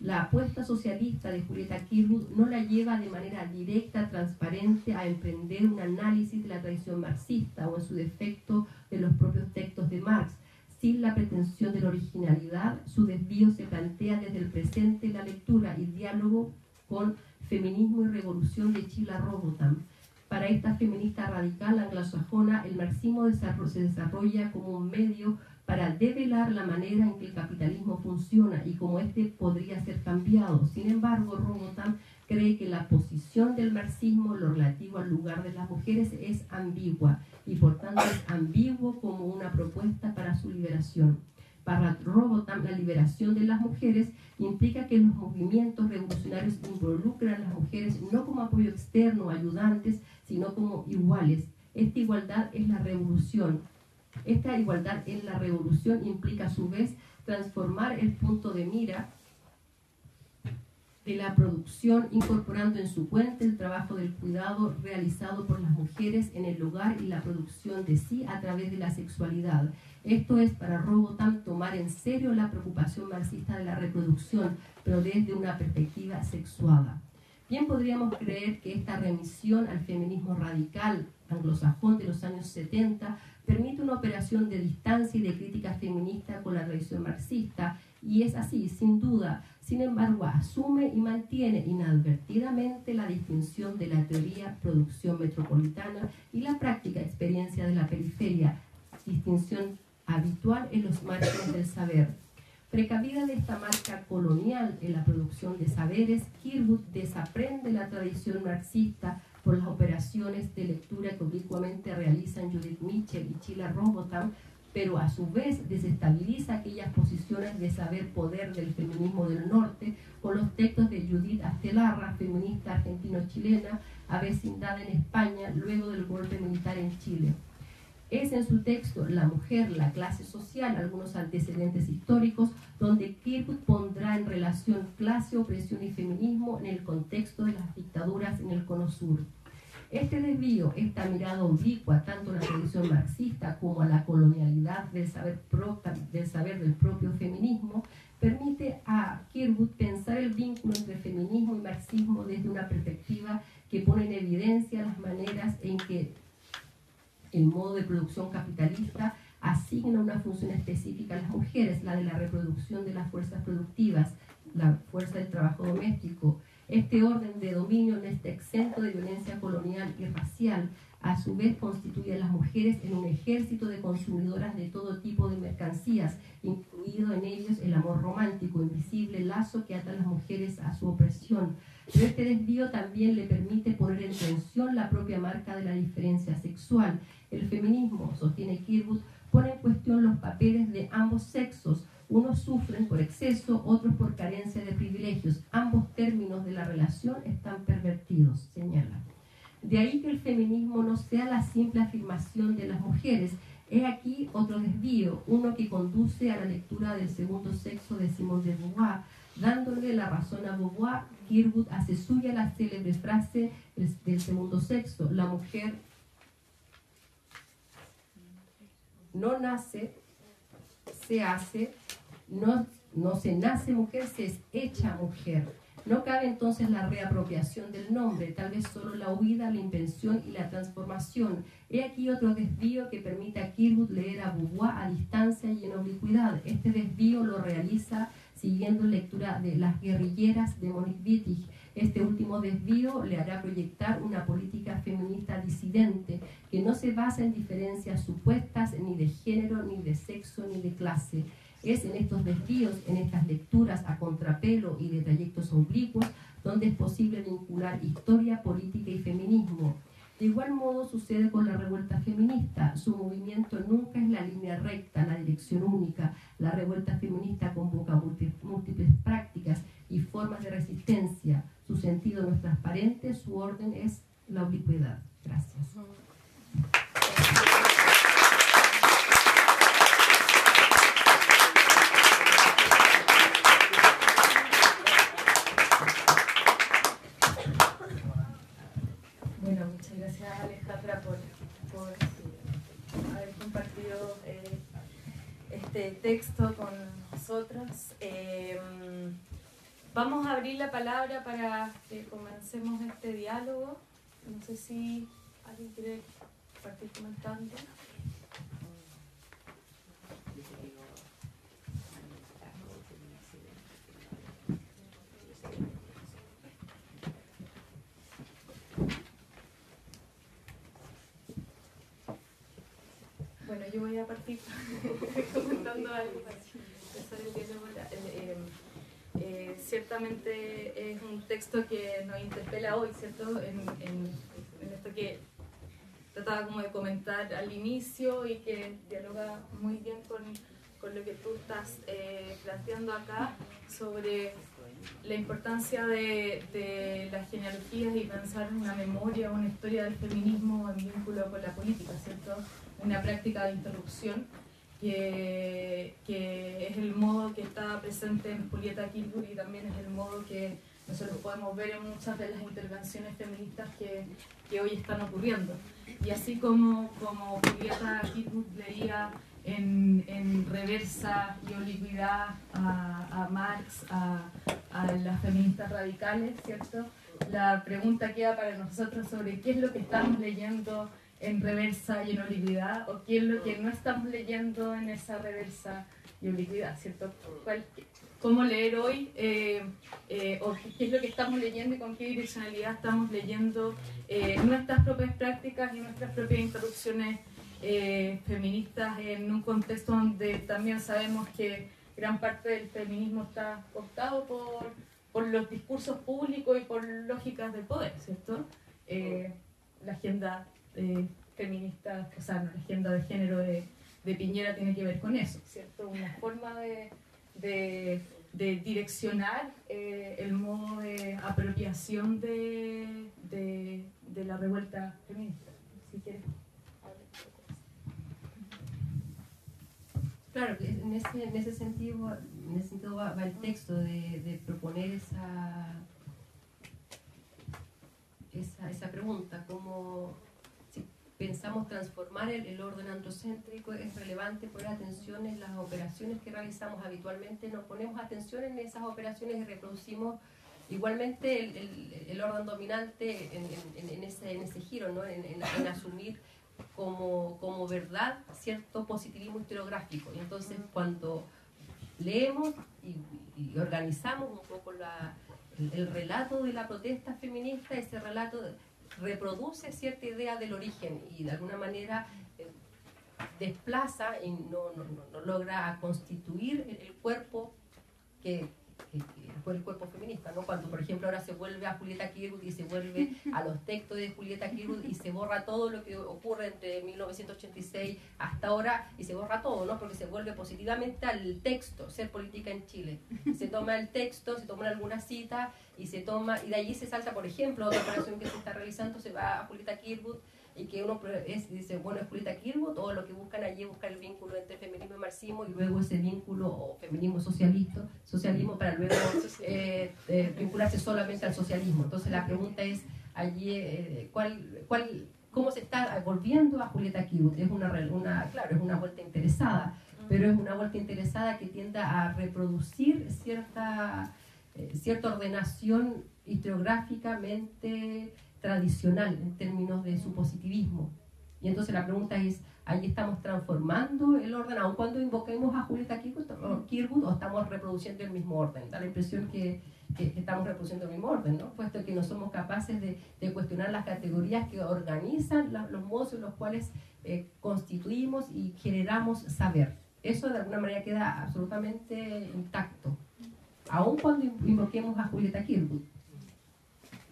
La apuesta socialista de Julieta Kirkwood no la lleva de manera directa, transparente, a emprender un análisis de la tradición marxista o en su defecto de los propios textos de Marx. Sin la pretensión de la originalidad, su desvío se plantea desde el presente, la lectura y diálogo con Feminismo y Revolución de Sheila Robotham. Para esta feminista radical anglosajona, el marxismo se desarrolla como un medio para develar la manera en que el capitalismo funciona y cómo éste podría ser cambiado. Sin embargo, Robotham cree que la posición del marxismo, lo relativo al lugar de las mujeres, es ambigua y por tanto es ambiguo como una propuesta para su liberación. Para Robotham, la liberación de las mujeres implica que los movimientos revolucionarios involucran a las mujeres no como apoyo externo o ayudantes, sino como iguales. Esta igualdad es la revolución. Esta igualdad en la revolución implica a su vez transformar el punto de mira de la producción, incorporando en su cuenta el trabajo del cuidado realizado por las mujeres en el hogar y la producción de sí a través de la sexualidad. Esto es para Robotham tomar en serio la preocupación marxista de la reproducción, pero desde una perspectiva sexuada. Bien podríamos creer que esta remisión al feminismo radical anglosajón de los años 70 permite una operación de distancia y de crítica feminista con la tradición marxista, y es así, sin duda. Sin embargo, asume y mantiene inadvertidamente la distinción de la teoría producción metropolitana y la práctica experiencia de la periferia, distinción habitual en los márgenes del saber. Precavida de esta marca colonial en la producción de saberes, Kirkwood desaprende la tradición marxista por las operaciones de lectura que ubicuamente realizan Judith Mitchell y Sheila Robotham, pero a su vez desestabiliza aquellas posiciones de saber-poder del feminismo del norte con los textos de Judith Astelarra, feminista argentino-chilena, avecindada en España luego del golpe militar en Chile. Es en su texto La mujer, la clase social, algunos antecedentes históricos, donde Kirkwood pondrá en relación clase, opresión y feminismo en el contexto de las dictaduras en el Cono Sur. Este desvío, esta mirada oblicua tanto a la tradición marxista como a la colonialidad del saber del propio feminismo, permite a Kirkwood pensar el vínculo entre feminismo y marxismo desde una perspectiva que pone en evidencia las maneras en que el modo de producción capitalista asigna una función específica a las mujeres, la de la reproducción de las fuerzas productivas, la fuerza del trabajo doméstico. Este orden de dominio no está exento de violencia colonial y racial. A su vez constituye a las mujeres en un ejército de consumidoras de todo tipo de mercancías, incluido en ellos el amor romántico, invisible lazo que ata a las mujeres a su opresión. Pero este desvío también le permite poner en tensión la propia marca de la diferencia sexual. El feminismo, sostiene Kirkwood, pone en cuestión los papeles de ambos sexos. Unos sufren por exceso, otros por carencia de privilegios. Ambos términos de la relación están pervertidos, señala. De ahí que el feminismo no sea la simple afirmación de las mujeres. He aquí otro desvío, uno que conduce a la lectura del segundo sexo de Simone de Beauvoir. Dándole la razón a Beauvoir, Kirkwood hace suya la célebre frase del segundo sexo: la mujer no nace, se hace, no se nace mujer, se es hecha mujer. No cabe entonces la reapropiación del nombre, tal vez solo la huida, la invención y la transformación. He aquí otro desvío que permite a Kirkwood leer a Beauvoir a distancia y en oblicuidad. Este desvío lo realiza siguiendo lectura de Las guerrilleras de Monique Wittig. Este último desvío le hará proyectar una política feminista disidente que no se basa en diferencias supuestas ni de género, ni de sexo, ni de clase. Es en estos desvíos, en estas lecturas a contrapelo y de trayectos oblicuos, donde es posible vincular historia, política y feminismo. De igual modo sucede con la revuelta feminista. Su movimiento nunca es la línea recta, la dirección única. La revuelta feminista convoca múltiples prácticas y formas de resistencia. Su sentido no es transparente, su orden es la oblicuidad. Gracias. Bueno, muchas gracias Alejandra por haber compartido este texto con nosotros. Vamos a abrir la palabra para que comencemos este diálogo. No sé si alguien quiere partir comentando. Bueno, yo voy a partir comentando algo para empezar el diálogo. Ciertamente es un texto que nos interpela hoy, ¿cierto? En esto que trataba como de comentar al inicio y que dialoga muy bien con lo que tú estás planteando acá sobre la importancia de las genealogías y pensar en una memoria, una historia del feminismo en vínculo con la política, ¿cierto? Una práctica de interrupción que es el modo que está presente en Julieta Kirkwood y también es el modo que nosotros podemos ver en muchas de las intervenciones feministas que hoy están ocurriendo. Y así como Julieta Kirkwood leía en reversa y oblicuidad a Marx, a las feministas radicales, ¿cierto? La pregunta queda para nosotros sobre qué es lo que estamos leyendo en reversa y en oblicuidad, o qué es lo que no estamos leyendo en esa reversa y oblicuidad, ¿cierto? ¿Cómo leer hoy? O qué es lo que estamos leyendo y con qué direccionalidad estamos leyendo nuestras propias prácticas y nuestras propias interrupciones feministas en un contexto donde también sabemos que gran parte del feminismo está cooptado por los discursos públicos y por lógicas del poder, ¿cierto? La agenda feminista, o sea, la agenda de género de Piñera tiene que ver con eso, ¿cierto? Una forma de direccionar el modo de apropiación de la revuelta feminista. Si quieres hablar un poco. Claro, en ese sentido va el texto de proponer esa pregunta, como si pensamos transformar el orden androcéntrico, es relevante poner atención en las operaciones que realizamos habitualmente. Nos ponemos atención en esas operaciones y reproducimos igualmente el orden dominante en ese giro, ¿no? en asumir como verdad cierto positivismo historiográfico. Y entonces cuando leemos y organizamos un poco el relato de la protesta feminista, ese relato reproduce cierta idea del origen y de alguna manera desplaza y no logra constituir el cuerpo que fue el cuerpo feminista, ¿no? Cuando, por ejemplo, ahora se vuelve a Julieta Kirkwood y se vuelve a los textos de Julieta Kirkwood y se borra todo lo que ocurre entre 1986 hasta ahora y se borra todo, ¿no? Porque se vuelve positivamente al texto, Ser política en Chile. Se toma el texto, se toman algunas citas y de allí se salta, por ejemplo, otra operación que se está realizando, se va a Julieta Kirkwood y que uno dice, bueno, es Julieta Kirkwood, o lo que buscan allí es buscar el vínculo entre feminismo y marxismo y luego ese vínculo, o feminismo socialismo para luego vincularse solamente al socialismo. Entonces la pregunta es allí, cómo se está volviendo a Julieta Kirwood. Es claro, es una vuelta interesada, pero es una vuelta interesada que tiende a reproducir cierta ordenación historiográficamente tradicional en términos de su positivismo. Y entonces la pregunta es, ¿ahí estamos transformando el orden, aun cuando invoquemos a Julieta Kirwood, o estamos reproduciendo el mismo orden? Da la impresión que estamos reproduciendo el mismo orden, ¿no? Puesto que no somos capaces de cuestionar las categorías que organizan los modos en los cuales constituimos y generamos saber. Eso de alguna manera queda absolutamente intacto, aun cuando invoquemos a Julieta Kirwood.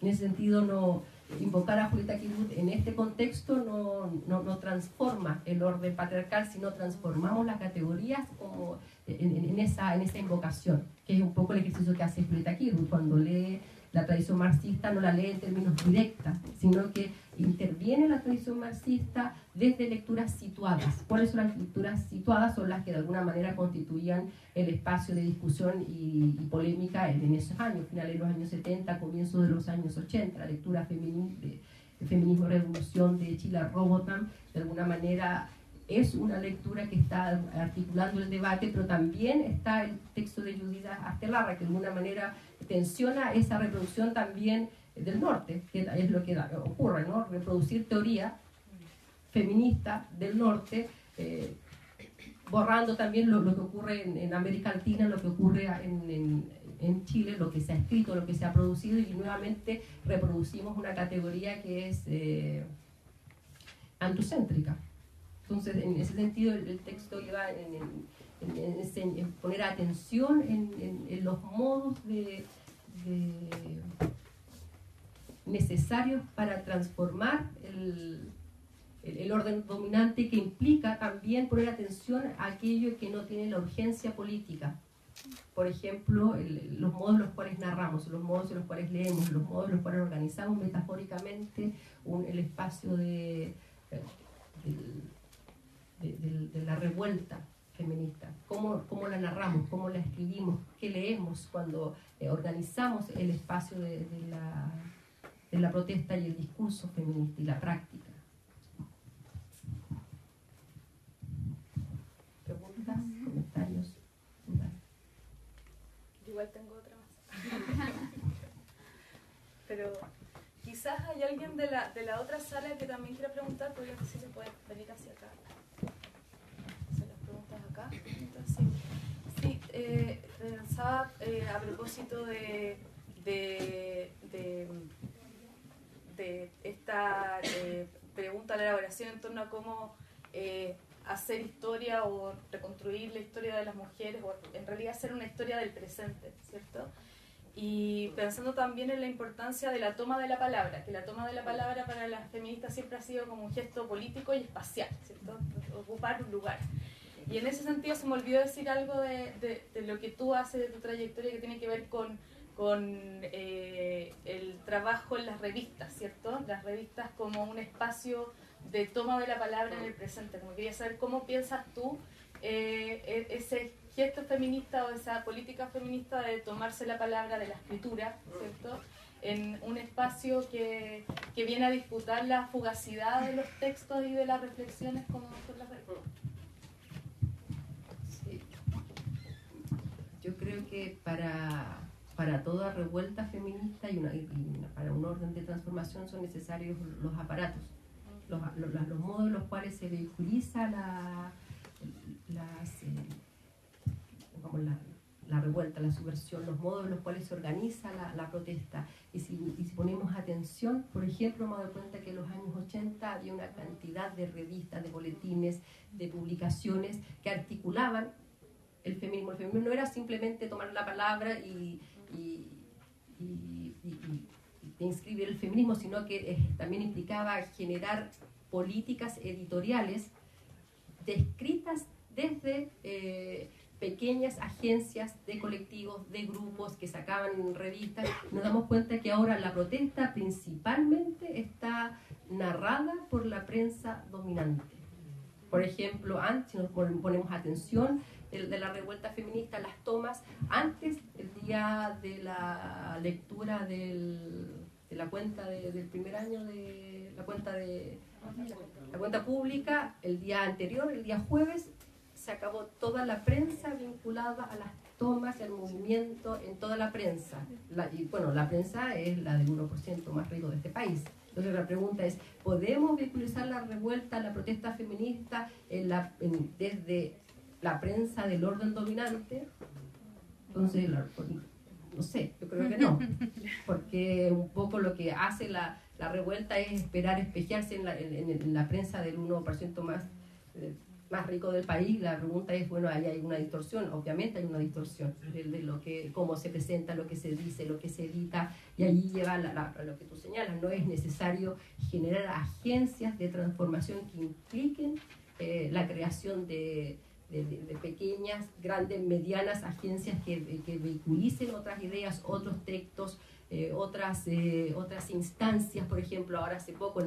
En ese sentido, invocar a Julieta Kirwood en este contexto no transforma el orden patriarcal, sino transformamos las categorías como en esa invocación, que es un poco el ejercicio que hace Julieta Kirwood. Cuando lee la tradición marxista, no la lee en términos directos, sino que interviene la tradición marxista desde lecturas situadas. ¿Cuáles son las lecturas situadas? Son las que de alguna manera constituían el espacio de discusión y polémica en esos años, finales de los años 70, comienzos de los años 80, la lectura Feminismo y Revolución de Sheila Robotham, de alguna manera es una lectura que está articulando el debate, pero también está el texto de Judith Astelarra, que de alguna manera tensiona esa reproducción también del norte, que es lo que ocurre, ¿no? Reproducir teoría feminista del norte, borrando también lo que ocurre en América Latina, lo que ocurre en Chile, lo que se ha escrito, lo que se ha producido, y nuevamente reproducimos una categoría que es antropocéntrica. Entonces, en ese sentido, el texto lleva en poner atención en los modos necesarios para transformar el orden dominante, que implica también poner atención a aquello que no tiene la urgencia política. Por ejemplo, los modos en los cuales narramos, los modos en los cuales leemos, los modos en los cuales organizamos metafóricamente el espacio de la revuelta feminista. ¿Cómo la narramos? ¿Cómo la escribimos? ¿Qué leemos cuando organizamos el espacio de la protesta y el discurso feminista y la práctica? ¿Preguntas? ¿Comentarios? ¿Dudas? Igual tengo otra más. Pero quizás hay alguien de la otra sala que también quiera preguntar, porque yo no sé si se puede venir hacia acá. Hacer las preguntas acá. Entonces, sí, pensaba a propósito de esta pregunta a la elaboración en torno a cómo hacer historia o reconstruir la historia de las mujeres, o en realidad hacer una historia del presente, ¿cierto? Y pensando también en la importancia de la toma de la palabra, que la toma de la palabra para las feministas siempre ha sido como un gesto político y espacial, ¿cierto? Ocupar un lugar. Y en ese sentido se me olvidó decir algo de lo que tú haces, de tu trayectoria, que tiene que ver con el trabajo en las revistas, ¿cierto? Las revistas como un espacio de toma de la palabra en el presente. Como quería saber cómo piensas tú ese gesto feminista o esa política feminista de tomarse la palabra de la escritura, ¿cierto? En un espacio que viene a disputar la fugacidad de los textos y de las reflexiones como son las revistas. Sí. Yo creo que para toda revuelta feminista y para un orden de transformación son necesarios los aparatos, los modos en los cuales se vehiculiza la revuelta, la subversión, los modos en los cuales se organiza la protesta. Y si ponemos atención, por ejemplo, me doy cuenta que en los años 80 había una cantidad de revistas, de boletines, de publicaciones que articulaban el feminismo. El feminismo no era simplemente tomar la palabra y inscribir el feminismo, sino que también implicaba generar políticas editoriales descritas desde pequeñas agencias de colectivos, de grupos que sacaban revistas. Nos damos cuenta que ahora la protesta principalmente está narrada por la prensa dominante. Por ejemplo, antes, si nos ponemos atención de la revuelta feminista, las tomas antes del día de la lectura de la cuenta del primer año de la cuenta de La cuenta pública, el día anterior, el día jueves, se acabó toda la prensa vinculada a las tomas y al movimiento en toda la prensa. Y bueno, la prensa es la del 1% más rico de este país. Entonces la pregunta es, ¿podemos vehiculizar la revuelta, la protesta feminista desde la prensa del orden dominante? Entonces, no sé, yo creo que no. Porque un poco lo que hace la revuelta es esperar espejearse en la prensa del 1% más rico del país. La pregunta es, bueno, ahí hay una distorsión, obviamente hay una distorsión de cómo se presenta, lo que se dice, lo que se edita, y allí lleva lo que tú señalas. No es necesario generar agencias de transformación que impliquen la creación de pequeñas, grandes, medianas agencias que vehiculicen otras ideas, otros textos, otras instancias. Por ejemplo, ahora hace poco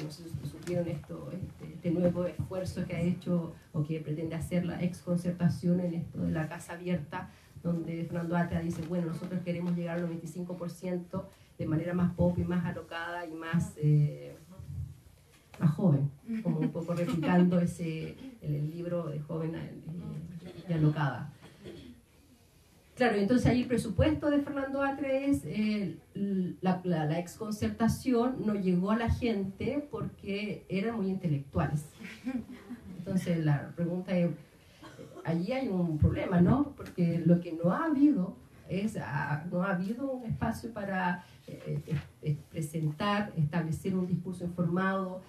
no sé si supieron este nuevo esfuerzo que ha hecho o que pretende hacer la exconcertación en esto de la casa abierta, donde Fernando Atria dice, bueno, nosotros queremos llegar al 95% de manera más pop y más alocada y más joven, como un poco replicando el libro de Joven y Alocada. Claro, entonces ahí el presupuesto de Fernando Atria es la exconcertación no llegó a la gente porque eran muy intelectuales. Entonces la pregunta es, allí hay un problema, ¿no? Porque lo que no ha habido no ha habido un espacio para presentar, establecer un discurso informado,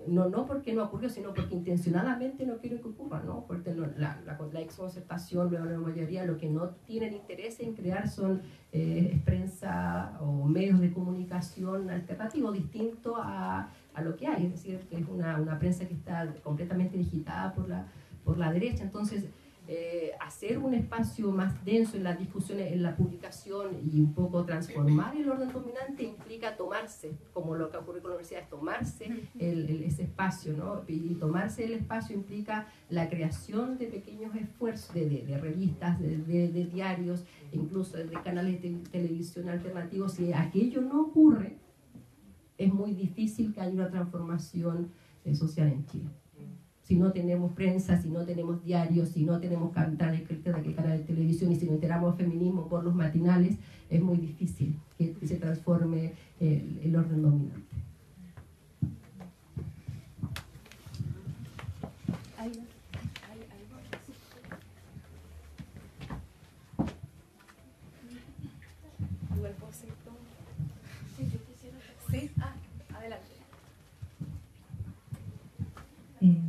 no porque no ocurrió, sino porque intencionadamente no quiero que ocurra, ¿no? Porque la exconcertación, la mayoría, lo que no tienen interés en crear son prensa o medios de comunicación alternativos, distintos a lo que hay, es decir, que es una prensa que está completamente digitada por la derecha. Entonces, hacer un espacio más denso en las discusiones, en la publicación, y un poco transformar el orden dominante implica tomarse, como lo que ocurre con la universidad, es tomarse ese espacio, ¿no? Y tomarse el espacio implica la creación de pequeños esfuerzos de revistas, de diarios, incluso de canales de televisión alternativos. Si aquello no ocurre, es muy difícil que haya una transformación social en Chile. Si no tenemos prensa, si no tenemos diarios, si no tenemos canales de televisión, y si no enteramos feminismo por los matinales, es muy difícil que se transforme el orden dominante.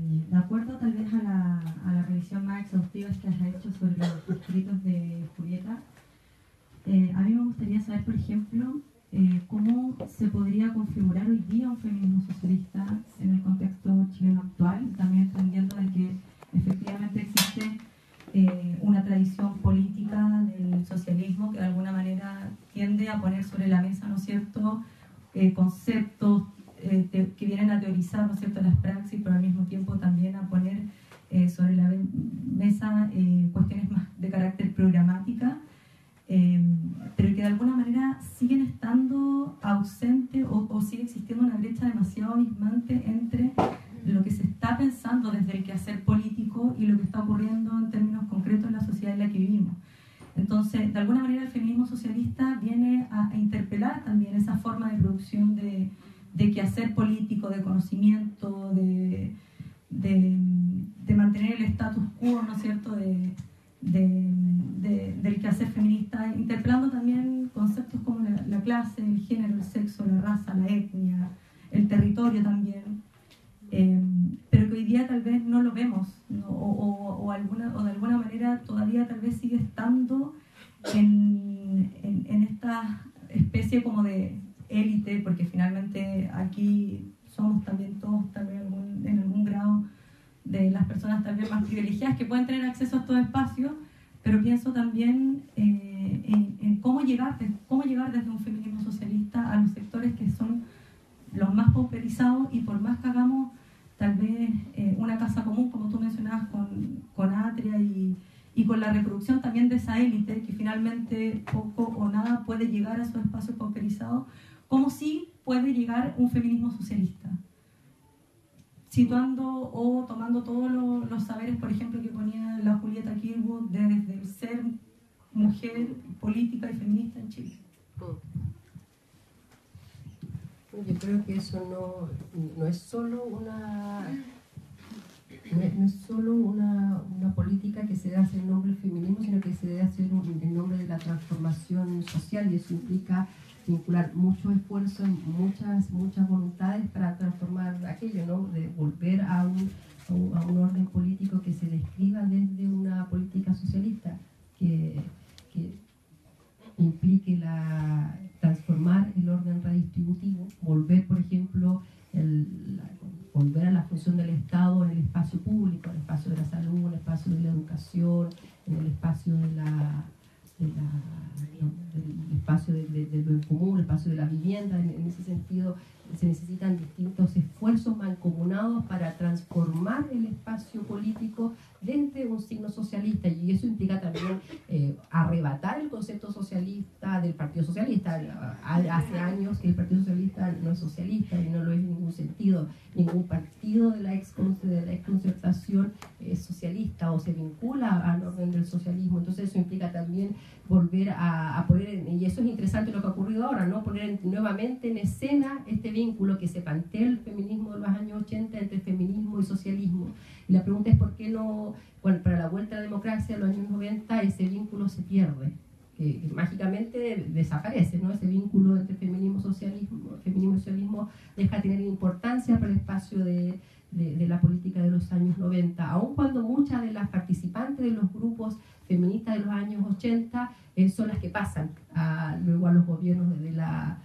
De acuerdo tal vez a la revisión más exhaustiva que has hecho sobre los escritos de Julieta, a mí me gustaría saber, por ejemplo, cómo se podría configurar hoy día un feminismo socialista en el contexto chileno actual, también entendiendo de que efectivamente existe una tradición política del socialismo que de alguna manera tiende a poner sobre la mesa, ¿no es cierto?, conceptos que vienen a teorizar, ¿no es cierto?, las praxis, pero al mismo tiempo también a poner sobre la mesa cuestiones más de carácter programática, pero que de alguna manera siguen estando ausentes o sigue existiendo una brecha demasiado abismante entre lo que se está pensando desde el quehacer político y lo que está ocurriendo en términos concretos en la sociedad en la que vivimos. Entonces, de alguna manera el feminismo socialista viene a interpelar también esa forma de producción de quehacer político, de conocimiento, de mantener el status quo, ¿no es cierto?, del quehacer feminista, interpelando también conceptos como la clase, el género, el sexo, la raza, la etnia, el territorio también, pero que hoy día tal vez no lo vemos, ¿no? o de alguna manera todavía tal vez sigue estando en esta especie como de élite, porque finalmente aquí somos también todos también en algún grado de las personas también más privilegiadas que pueden tener acceso a estos espacios, pero pienso también en cómo llegar desde un feminismo socialista a los sectores que son los más pauperizados, y por más que hagamos tal vez una casa común, como tú mencionabas, con Atria y con la reproducción también de esa élite que finalmente poco o nada puede llegar a esos espacios pauperizados, ¿cómo sí puede llegar un feminismo socialista? situando o tomando todos los saberes, por ejemplo, que ponía la Julieta Kirkwood desde el ser mujer política y feminista en Chile. Yo creo que eso no es solo una política que se debe hacer en nombre del feminismo, sino que se debe hacer en nombre de la transformación social, y eso implica vincular mucho esfuerzo, muchas voluntades para transformar aquello, ¿no? De volver a un orden político que se describa desde una política socialista, que implique transformar el orden redistributivo, volver, por ejemplo, volver a la función del Estado en el espacio público, en el espacio de la salud, en el espacio de la educación, en el espacio del espacio del bien común, el espacio de la vivienda. En ese sentido, se necesitan distintos esfuerzos mancomunados para transformar el espacio político desde un signo socialista, y eso implica también arrebatar el concepto socialista del Partido Socialista. Hace años que el Partido Socialista no es socialista y no lo es en ningún sentido. Ningún partido de la exconcertación es socialista o se vincula al orden del socialismo. Entonces eso implica también volver a poner, y eso es interesante lo que ha ocurrido ahora, ¿no? Poner nuevamente en escena este vínculo que se plantea el feminismo de los años 80 entre feminismo y socialismo. Y la pregunta es por qué no, bueno, para la vuelta a la democracia de los años 90 ese vínculo se pierde, que mágicamente desaparece, ¿no? Ese vínculo entre feminismo y socialismo deja de tener importancia para el espacio de la política de los años 90, aun cuando muchas de las participantes de los grupos feministas de los años 80 son las que pasan luego a los gobiernos de la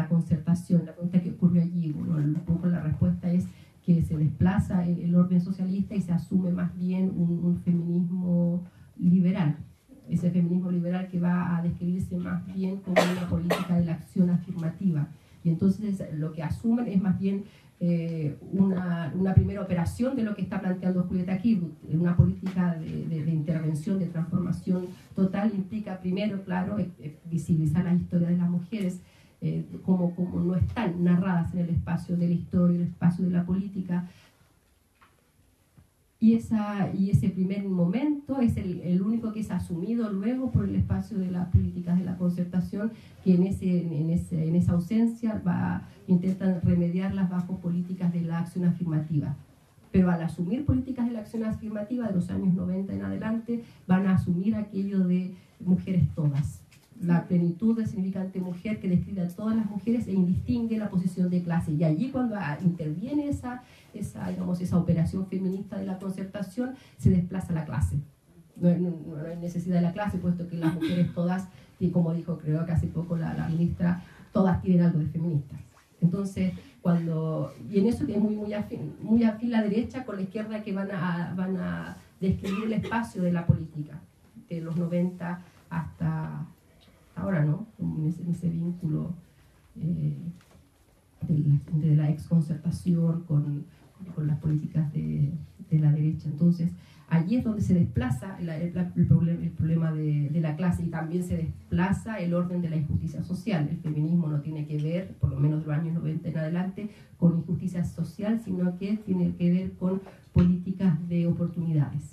concertación. La pregunta que ocurrió allí, bueno, un poco la respuesta es que se desplaza el orden socialista y se asume más bien un feminismo liberal. Ese feminismo liberal que va a describirse más bien como una política de la acción afirmativa. Y entonces lo que asumen es más bien una primera operación de lo que está planteando Julieta Kirkwood. Una política de intervención, de transformación total, implica primero, claro, visibilizar la historia de las mujeres como no están narradas en el espacio de la historia, en el espacio de la política. Y ese primer momento es el único que es asumido luego por el espacio de las políticas de la concertación, que en esa ausencia intentan remediarlas bajo políticas de la acción afirmativa. Pero al asumir políticas de la acción afirmativa de los años 90 en adelante, van a asumir aquello de mujeres todas. La plenitud del significante mujer que describe a todas las mujeres e indistingue la posición de clase. Y allí cuando interviene esa operación feminista de la concertación, se desplaza la clase. No hay necesidad de la clase, puesto que las mujeres todas, y como dijo creo que hace poco la ministra, todas tienen algo de feministas. Entonces, y en eso es muy afín la derecha con la izquierda, que van a describir el espacio de la política de los 90 hasta ahora, ¿no? En ese vínculo de la exconcertación con las políticas de la derecha. Entonces, allí es donde se desplaza el problema de la clase, y también se desplaza el orden de la injusticia social. El feminismo no tiene que ver, por lo menos de los años 90 en adelante, con injusticia social, sino que tiene que ver con políticas de oportunidades.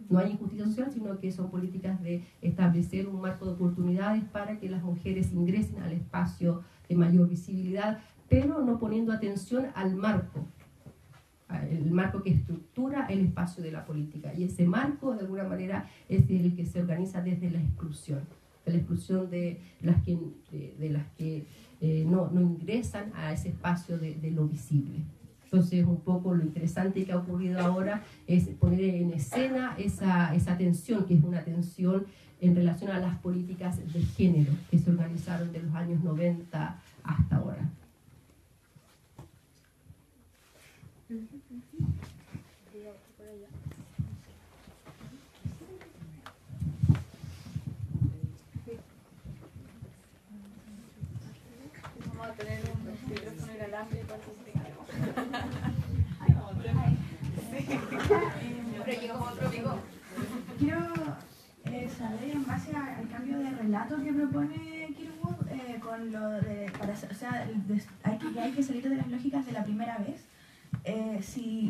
No hay injusticia social, sino que son políticas de establecer un marco de oportunidades para que las mujeres ingresen al espacio de mayor visibilidad, pero no poniendo atención al marco, el marco que estructura el espacio de la política. Y ese marco, de alguna manera, es el que se organiza desde la exclusión de las que no ingresan a ese espacio de lo visible. Entonces, un poco lo interesante que ha ocurrido ahora es poner en escena esa tensión, que es una tensión en relación a las políticas de género que se organizaron de los años 90 hasta ahora. Vamos a tener un micrófono inalámbrico para que Quiero saber, en base al cambio de relato que propone Kirkwood, con lo de, hay que salir de las lógicas de la primera vez. si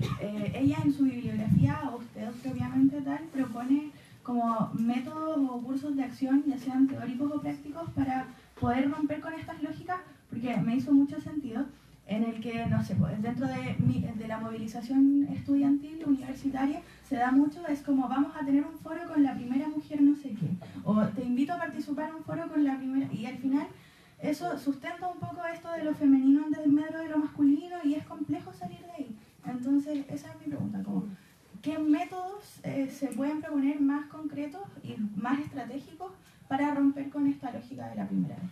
ella en su bibliografía, o usted propiamente tal, propone como métodos o cursos de acción, ya sean teóricos o prácticos, para poder romper con estas lógicas, porque me hizo mucho sentido en el que, no sé, pues dentro de la movilización estudiantil universitaria se da mucho, es como vamos a tener un foro con la primera mujer no sé qué, o te invito a participar en un foro con la primera, y al final eso sustenta un poco esto de lo femenino en desmedro de lo masculino y es complejo salir de ahí. Entonces esa es mi pregunta, como ¿qué métodos se pueden proponer más concretos y más estratégicos para romper con esta lógica de la primera vez?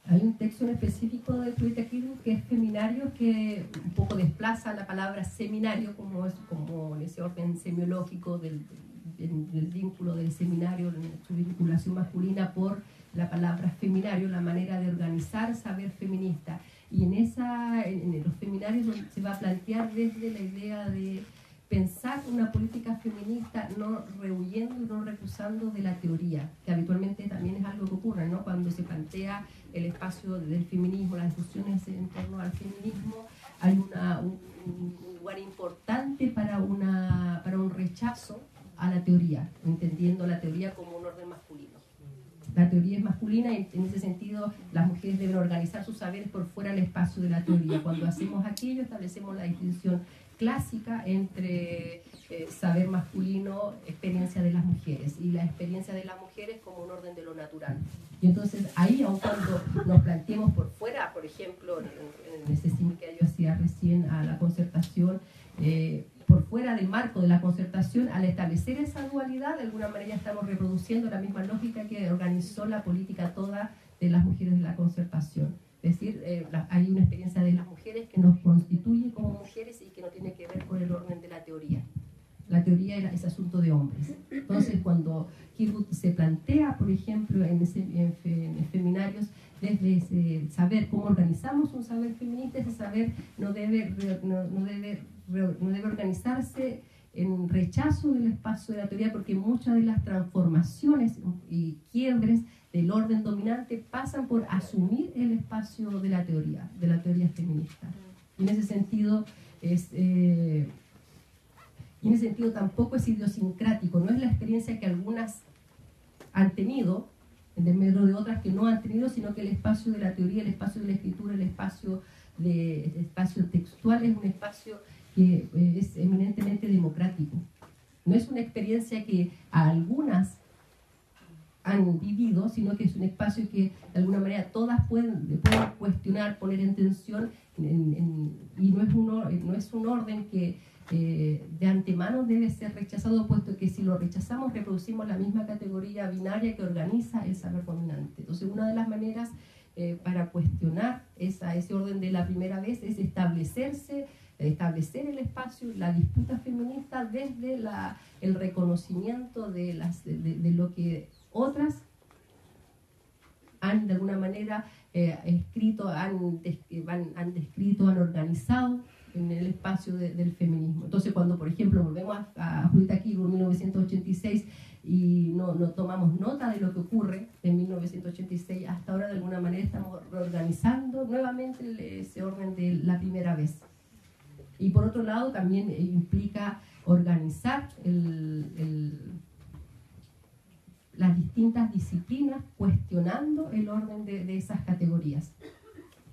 Hay un texto en específico de Julieta Kirchhoff que es Feminario, que un poco desplaza la palabra seminario como en ese orden semiológico del vínculo del seminario, su vinculación masculina, por la palabra feminario, la manera de organizar saber feminista. Y en los feminarios se va a plantear desde la idea de pensar una política feminista no rehuyendo y no recusando de la teoría, que habitualmente también es algo que ocurre, ¿no? Cuando se plantea el espacio del feminismo, las discusiones en torno al feminismo, hay un lugar importante para un rechazo a la teoría, entendiendo la teoría como un orden masculino. La teoría es masculina y en ese sentido las mujeres deben organizar sus saberes por fuera del espacio de la teoría. Cuando hacemos aquello establecemos la distinción clásica entre saber masculino, experiencia de las mujeres, y la experiencia de las mujeres como un orden de lo natural. Y entonces ahí, aun cuando nos planteemos por fuera, por ejemplo, en ese símil que yo hacía recién a la concertación, por fuera del marco de la concertación, al establecer esa dualidad, de alguna manera estamos reproduciendo la misma lógica que organizó la política toda de las mujeres de la concertación. Es decir, hay una experiencia de las mujeres que nos constituye como mujeres y que no tiene que ver con el orden de la teoría. La teoría es asunto de hombres. Entonces, cuando Kirchhoff se plantea, por ejemplo, en Feminarios, desde ese saber cómo organizamos un saber feminista, ese saber no debe organizarse en rechazo del espacio de la teoría, porque muchas de las transformaciones y quiebres del orden dominante pasan por asumir el espacio de la teoría feminista. Y en ese sentido tampoco es idiosincrático, no es la experiencia que algunas han tenido, en medio de otras que no han tenido, sino que el espacio de la teoría, el espacio de la escritura, el espacio textual es un espacio que es eminentemente democrático. No es una experiencia que a algunas han vivido, sino que es un espacio que de alguna manera todas pueden cuestionar, poner en tensión, y no es un orden que de antemano debe ser rechazado, puesto que si lo rechazamos reproducimos la misma categoría binaria que organiza el saber dominante. Entonces, una de las maneras para cuestionar ese orden de la primera vez es establecer el espacio, la disputa feminista desde el reconocimiento de lo que otras han de alguna manera escrito, han descrito, han organizado en el espacio del feminismo. Entonces, cuando, por ejemplo, volvemos a Julieta Kirchhoff en 1986 y no tomamos nota de lo que ocurre en 1986, hasta ahora de alguna manera estamos reorganizando nuevamente ese orden de la primera vez. Y por otro lado, también implica organizar las distintas disciplinas cuestionando el orden de esas categorías.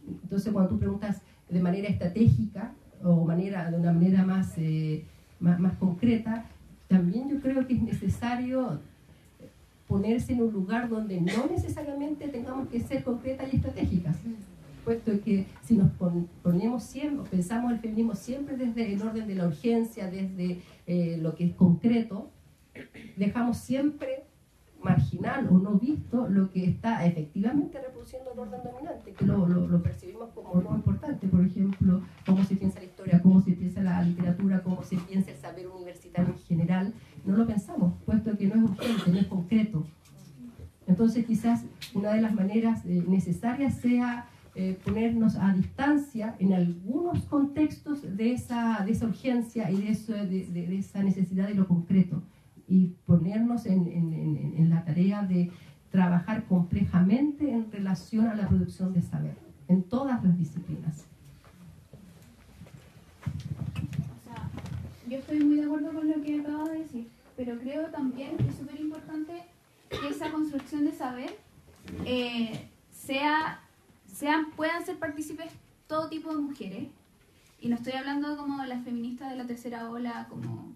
Entonces, cuando tú preguntas de manera estratégica o de una manera más concreta, también yo creo que es necesario ponerse en un lugar donde no necesariamente tengamos que ser concretas y estratégicas, puesto que si nos ponemos siempre, pensamos el feminismo siempre desde el orden de la urgencia, desde lo que es concreto, dejamos siempre marginal o no visto lo que está efectivamente reproduciendo el orden dominante, que lo percibimos como lo importante. Por ejemplo, cómo se piensa la historia, cómo se piensa la literatura, cómo se piensa el saber universitario en general, no lo pensamos, puesto que no es urgente, no es concreto. Entonces, quizás una de las maneras necesarias sea ponernos a distancia en algunos contextos de esa urgencia y de esa necesidad de lo concreto, y ponernos en la tarea de trabajar complejamente en relación a la producción de saber, en todas las disciplinas. O sea, yo estoy muy de acuerdo con lo que acabas de decir, pero creo también que es súper importante que esa construcción de saber puedan ser partícipes todo tipo de mujeres. Y no estoy hablando como de las feministas de la tercera ola, como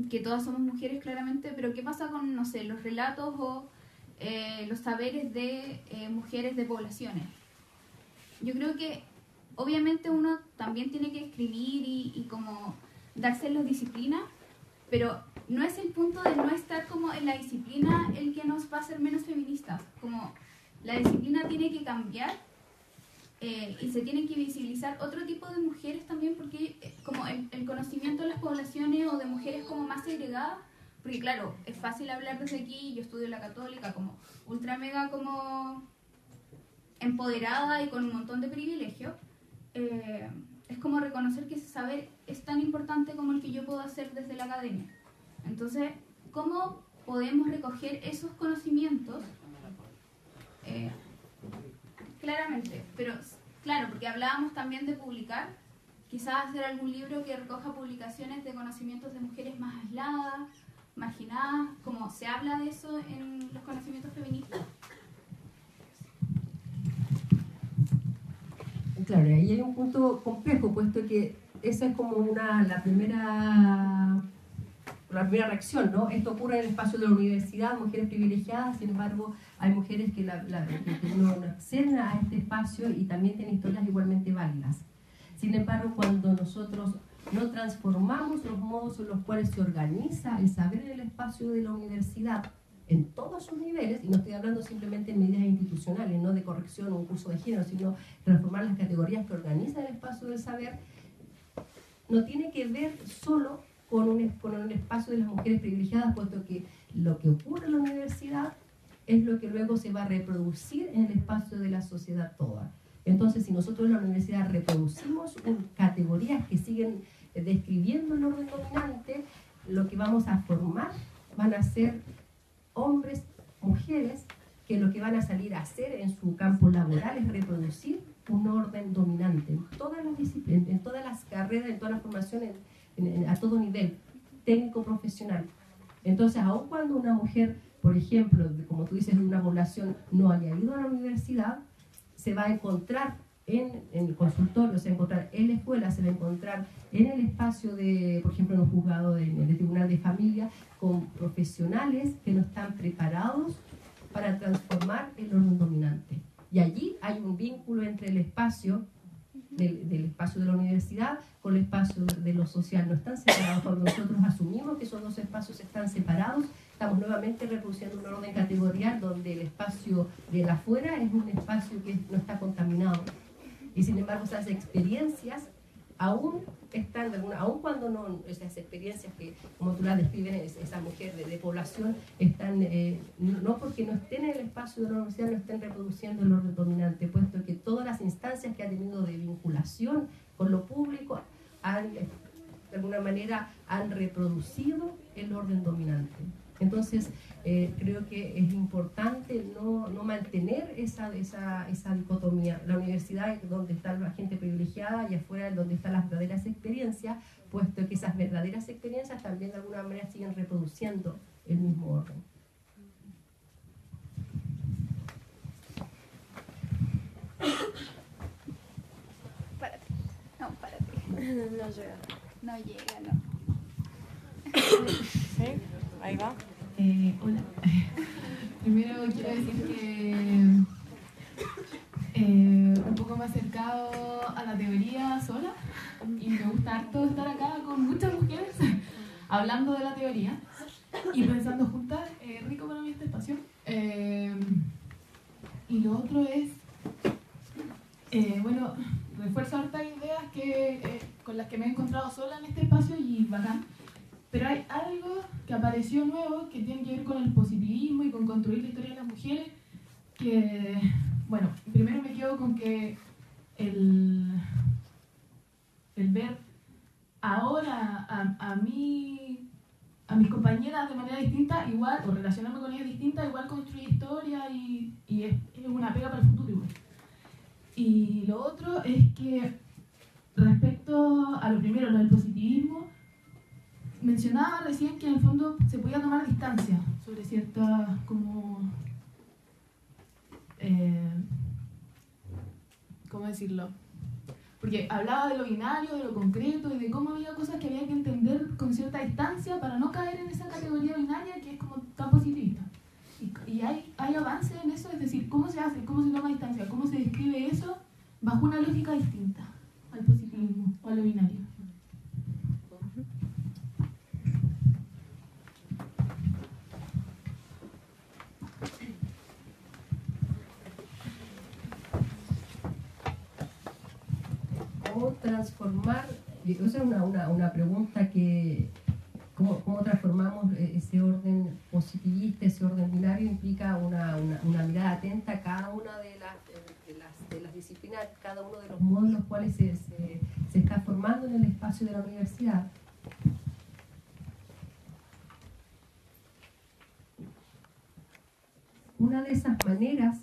que todas somos mujeres claramente, pero ¿qué pasa con, no sé, los relatos o los saberes de mujeres de poblaciones? Yo creo que obviamente uno también tiene que escribir y como darse las disciplinas, pero no es el punto de no estar como en la disciplina el que nos va a hacer menos feministas. Como la disciplina tiene que cambiar y se tienen que visibilizar otro tipo de mujeres también, porque como el conocimiento de las poblaciones o de mujeres como más segregadas, porque claro, es fácil hablar desde aquí, yo estudio en la Católica como ultra mega como empoderada y con un montón de privilegios, es como reconocer que ese saber es tan importante como el que yo puedo hacer desde la academia. Entonces, ¿cómo podemos recoger esos conocimientos? Claramente, pero claro, porque hablábamos también de publicar, quizás hacer algún libro que recoja publicaciones de conocimientos de mujeres más aisladas, marginadas, como se habla de eso en los conocimientos feministas. Claro, y ahí hay un punto complejo, puesto que esa es como la primera reacción, ¿no? Esto ocurre en el espacio de la universidad, mujeres privilegiadas, sin embargo, hay mujeres que no acceden a este espacio y también tienen historias igualmente válidas. Sin embargo, cuando nosotros no transformamos los modos en los cuales se organiza el saber en el espacio de la universidad, en todos sus niveles, y no estoy hablando simplemente en medidas institucionales, no de corrección o un curso de género, sino transformar las categorías que organizan el espacio del saber, no tiene que ver solo con un espacio de las mujeres privilegiadas, puesto que lo que ocurre en la universidad es lo que luego se va a reproducir en el espacio de la sociedad toda. Entonces, si nosotros en la universidad reproducimos categorías que siguen describiendo el orden dominante, lo que vamos a formar van a ser hombres, mujeres, que lo que van a salir a hacer en su campo laboral es reproducir un orden dominante en todas las disciplinas, en todas las carreras, en todas las formaciones, a todo nivel, técnico, profesional. Entonces, aun cuando una mujer, por ejemplo, como tú dices, de una población no haya ido a la universidad, se va a encontrar en el consultorio, se va a encontrar en la escuela, se va a encontrar en el espacio de, por ejemplo, en un juzgado de tribunal de familia, con profesionales que no están preparados para transformar el orden dominante. Y allí hay un vínculo entre el espacio del espacio de la universidad con el espacio de lo social. No están separados. Cuando nosotros asumimos que esos dos espacios están separados, estamos nuevamente reproduciendo un orden categorial donde el espacio de la afuera es un espacio que no está contaminado. Y sin embargo, esas experiencias aún están, aún cuando no, esas experiencias que, como tú las describes, esa mujer de población, están, no porque no estén en el espacio de la universidad, no estén reproduciendo el orden dominante, puesto que todas las instancias que ha tenido de vinculación con lo público de alguna manera han reproducido el orden dominante. Entonces, creo que es importante no mantener esa dicotomía. La universidad es donde está la gente privilegiada y afuera es donde están las verdaderas experiencias, puesto que esas verdaderas experiencias también de alguna manera siguen reproduciendo el mismo orden. Párate. No, párate. No llega. No llega, no. ¿Sí? Ahí va. Hola. Primero quiero decir que un poco me he acercado a la teoría sola y me gusta harto estar acá con muchas mujeres hablando de la teoría y pensando juntas. Rico para mí este espacio. Y lo otro es, bueno, refuerzo hartas ideas con las que me he encontrado sola en este espacio y bacán. Pero hay algo que apareció nuevo que tiene que ver con el positivismo y con construir la historia de las mujeres que, bueno, primero me quedo con que el ver ahora a mis compañeras de manera distinta, igual, o relacionarme con ellas distinta, igual construye historia y es una pega para el futuro igual. Y lo otro es que respecto a lo primero, lo del positivismo, mencionaba recién que en el fondo se podía tomar distancia sobre ciertas como ¿cómo decirlo? Porque hablaba de lo binario, de lo concreto y de cómo había cosas que había que entender con cierta distancia para no caer en esa categoría binaria que es como tan positivista. Y hay avances en eso, es decir, cómo se hace, cómo se toma distancia, cómo se describe eso bajo una lógica distinta al positivismo o a lo binario. ¿Cómo transformar? Esa es una pregunta que... ¿Cómo transformamos ese orden positivista, ese orden binario? Implica una mirada atenta a cada una de las disciplinas, cada uno de los modos en los cuales se está formando en el espacio de la universidad. Una de esas maneras,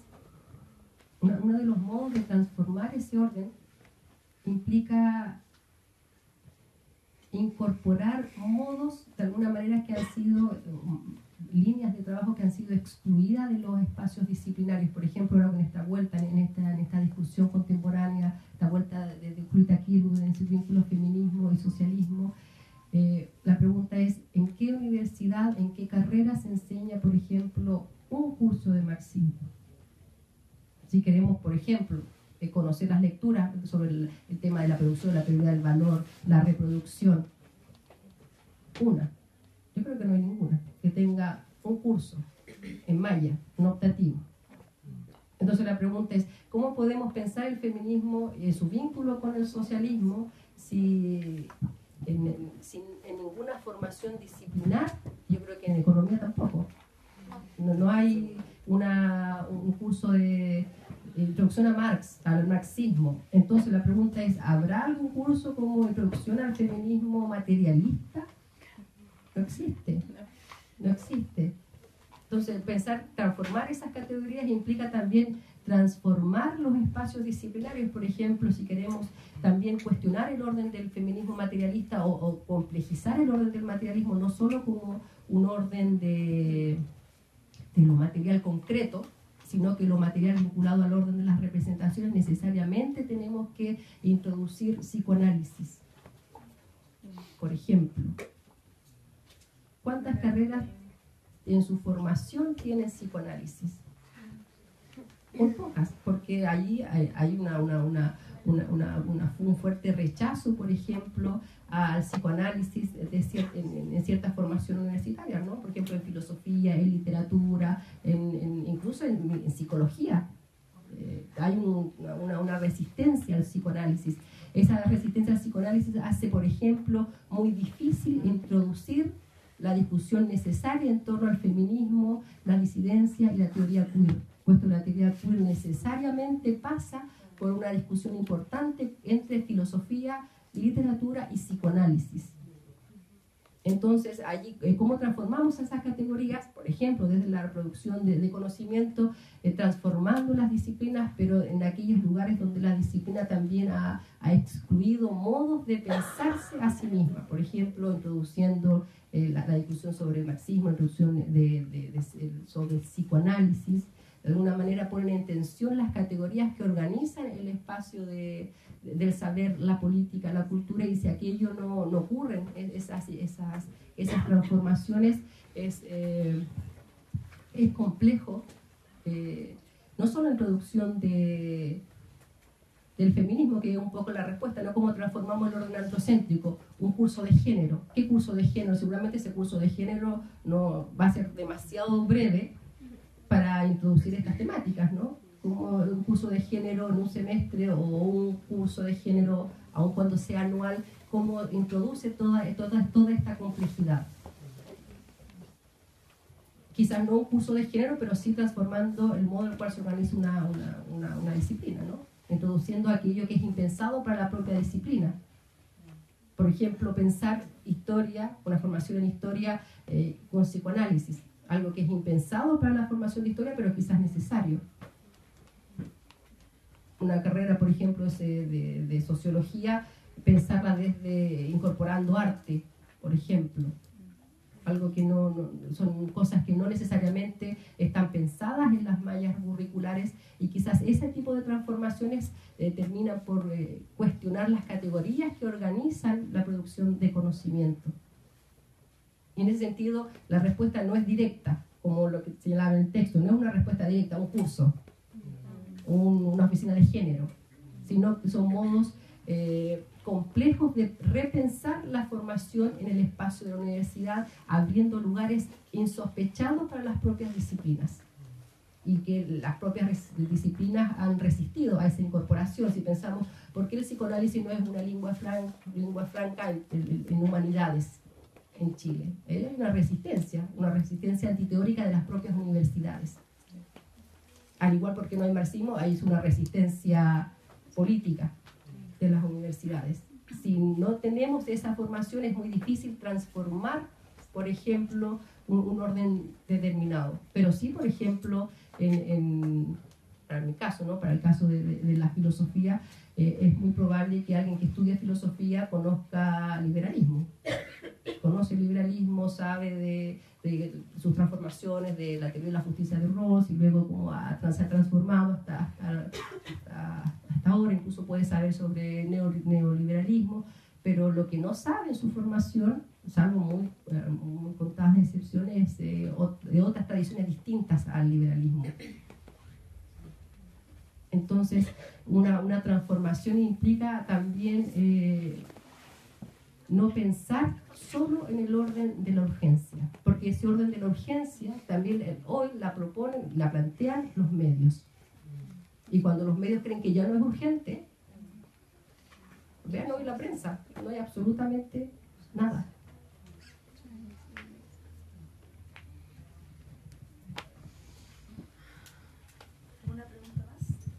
uno de los modos de transformar ese orden implica incorporar modos de alguna manera que han sido líneas de trabajo que han sido excluidas de los espacios disciplinarios. Por ejemplo, ahora con esta vuelta en esta discusión contemporánea, la vuelta de Julieta Kirchhoff en su vínculo feminismo y socialismo, la pregunta es: ¿en qué universidad, en qué carrera se enseña, por ejemplo, un curso de marxismo? Si queremos, por ejemplo, conocer las lecturas sobre el tema de la producción, la teoría del valor, la reproducción. Yo creo que no hay ninguna que tenga un curso en malla, no optativo. Entonces la pregunta es, ¿cómo podemos pensar el feminismo y su vínculo con el socialismo sin ninguna formación disciplinar? Yo creo que en economía tampoco. No hay un curso de introducción a Marx, al marxismo. Entonces la pregunta es, ¿habrá algún curso como introducción al feminismo materialista? No existe. No existe. Entonces transformar esas categorías implica también transformar los espacios disciplinarios. Por ejemplo, si queremos también cuestionar el orden del feminismo materialista o complejizar el orden del materialismo, no solo como un orden de lo material concreto, sino que lo material vinculado al orden de las representaciones, necesariamente tenemos que introducir psicoanálisis. Por ejemplo, ¿cuántas carreras en su formación tienen psicoanálisis? Muy pocas, porque allí hay un fuerte rechazo, por ejemplo, al psicoanálisis en cierta formación universitaria, ¿no? Por ejemplo, en filosofía, en literatura, incluso en psicología. Hay una resistencia al psicoanálisis. Esa resistencia al psicoanálisis hace, por ejemplo, muy difícil introducir la discusión necesaria en torno al feminismo, la disidencia y la teoría queer, puesto que la teoría queer necesariamente pasa por una discusión importante entre filosofía, literatura y psicoanálisis. Entonces, allí, ¿cómo transformamos esas categorías? Por ejemplo, desde la producción de conocimiento, transformando las disciplinas, pero en aquellos lugares donde la disciplina también ha excluido modos de pensarse a sí misma. Por ejemplo, introduciendo la discusión sobre el marxismo, introducción sobre el psicoanálisis. De alguna manera ponen en tensión las categorías que organizan el espacio del saber, la política, la cultura, y si aquello no ocurren, esas transformaciones, es complejo, no solo la introducción del feminismo, que es un poco la respuesta, no cómo transformamos el orden antropocéntrico, un curso de género. ¿Qué curso de género? Seguramente ese curso de género no va a ser demasiado breve para introducir estas temáticas, ¿no? Como un curso de género en un semestre o un curso de género, aun cuando sea anual, cómo introduce toda esta complejidad. quizás no un curso de género, pero sí transformando el modo en el cual se organiza una disciplina, ¿no? Introduciendo aquello que es impensado para la propia disciplina. Por ejemplo, pensar historia, una formación en historia con psicoanálisis, algo que es impensado para la formación de historia, pero quizás necesario. Una carrera, por ejemplo, de sociología, pensarla desde incorporando arte, por ejemplo. Algo que son cosas que no necesariamente están pensadas en las mallas curriculares, y quizás ese tipo de transformaciones terminan por cuestionar las categorías que organizan la producción de conocimiento. Y en ese sentido, la respuesta no es directa, como lo que señalaba en el texto, no es una respuesta directa a un curso, una oficina de género, sino que son modos complejos de repensar la formación en el espacio de la universidad, abriendo lugares insospechados para las propias disciplinas, y que las propias disciplinas han resistido a esa incorporación. Si pensamos, ¿por qué el psicoanálisis no es una lengua franca en humanidades en Chile? Hay una resistencia antiteórica de las propias universidades. Al igual porque no hay marxismo, hay una resistencia política de las universidades. Si no tenemos esa formación, es muy difícil transformar, por ejemplo, un orden determinado. Pero sí, por ejemplo, para mi caso, ¿no? Para el caso de la filosofía, es muy probable que alguien que estudia filosofía conozca liberalismo. Conoce el liberalismo, sabe de sus transformaciones, de la teoría de la justicia de Rawls, y luego cómo se ha transformado hasta ahora. Incluso puede saber sobre neoliberalismo, pero lo que no sabe en su formación, salvo muy contadas excepciones, de otras tradiciones distintas al liberalismo. Entonces, una transformación implica también no pensar solo en el orden de la urgencia, porque ese orden de la urgencia también hoy la plantean los medios. Y cuando los medios creen que ya no es urgente, vean hoy la prensa, no hay absolutamente nada. ¿Una pregunta más?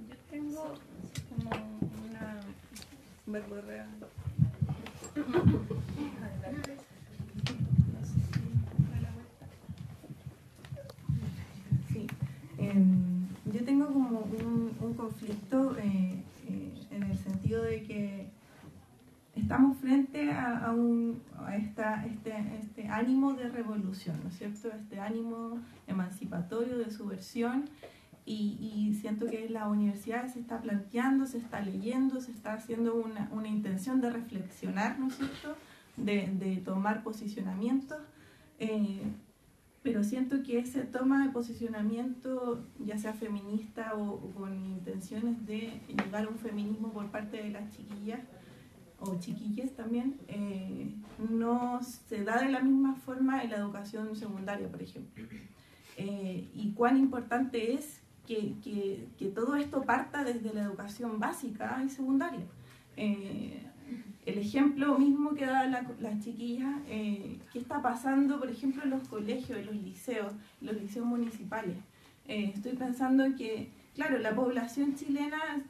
Yo tengo como una verborrea. Adelante. No sé si da la vuelta. Sí. Yo tengo como un conflicto en el sentido de que estamos frente a este ánimo de revolución, ¿no es cierto? Este ánimo emancipatorio de subversión, y siento que la universidad se está planteando, se está leyendo, se está haciendo una intención de reflexionar, ¿no es cierto? De tomar posicionamientos, pero siento que ese toma de posicionamiento, ya sea feminista o con intenciones de llegar a un feminismo por parte de las chiquillas, o chiquillas también, no se da de la misma forma en la educación secundaria, por ejemplo. Y cuán importante es que todo esto parta desde la educación básica y secundaria. El ejemplo mismo que da las chiquillas, ¿qué está pasando, por ejemplo, en los colegios, en los liceos municipales? Estoy pensando en que, claro, la población chilena,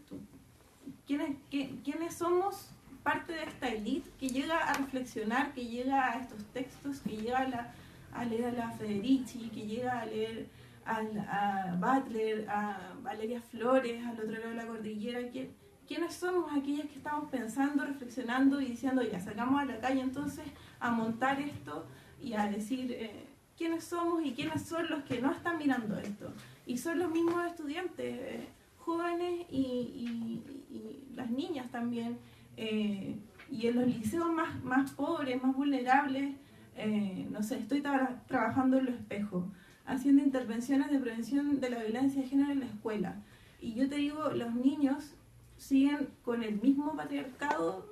¿quiénes somos? Parte de esta élite que llega a reflexionar, que llega a estos textos, que llega a leer a la Federici, que llega a leer a Butler, a Valeria Flores, al otro lado de la cordillera. ¿Quiénes somos aquellas que estamos pensando, reflexionando y diciendo, ya sacamos a la calle entonces a montar esto y a decir quiénes somos y quiénes son los que no están mirando esto? Y son los mismos estudiantes, jóvenes y las niñas también. Y en los liceos más pobres, más vulnerables, no sé, estoy trabajando en Los Espejos, haciendo intervenciones de prevención de la violencia de género en la escuela. Y yo te digo, los niños siguen con el mismo patriarcado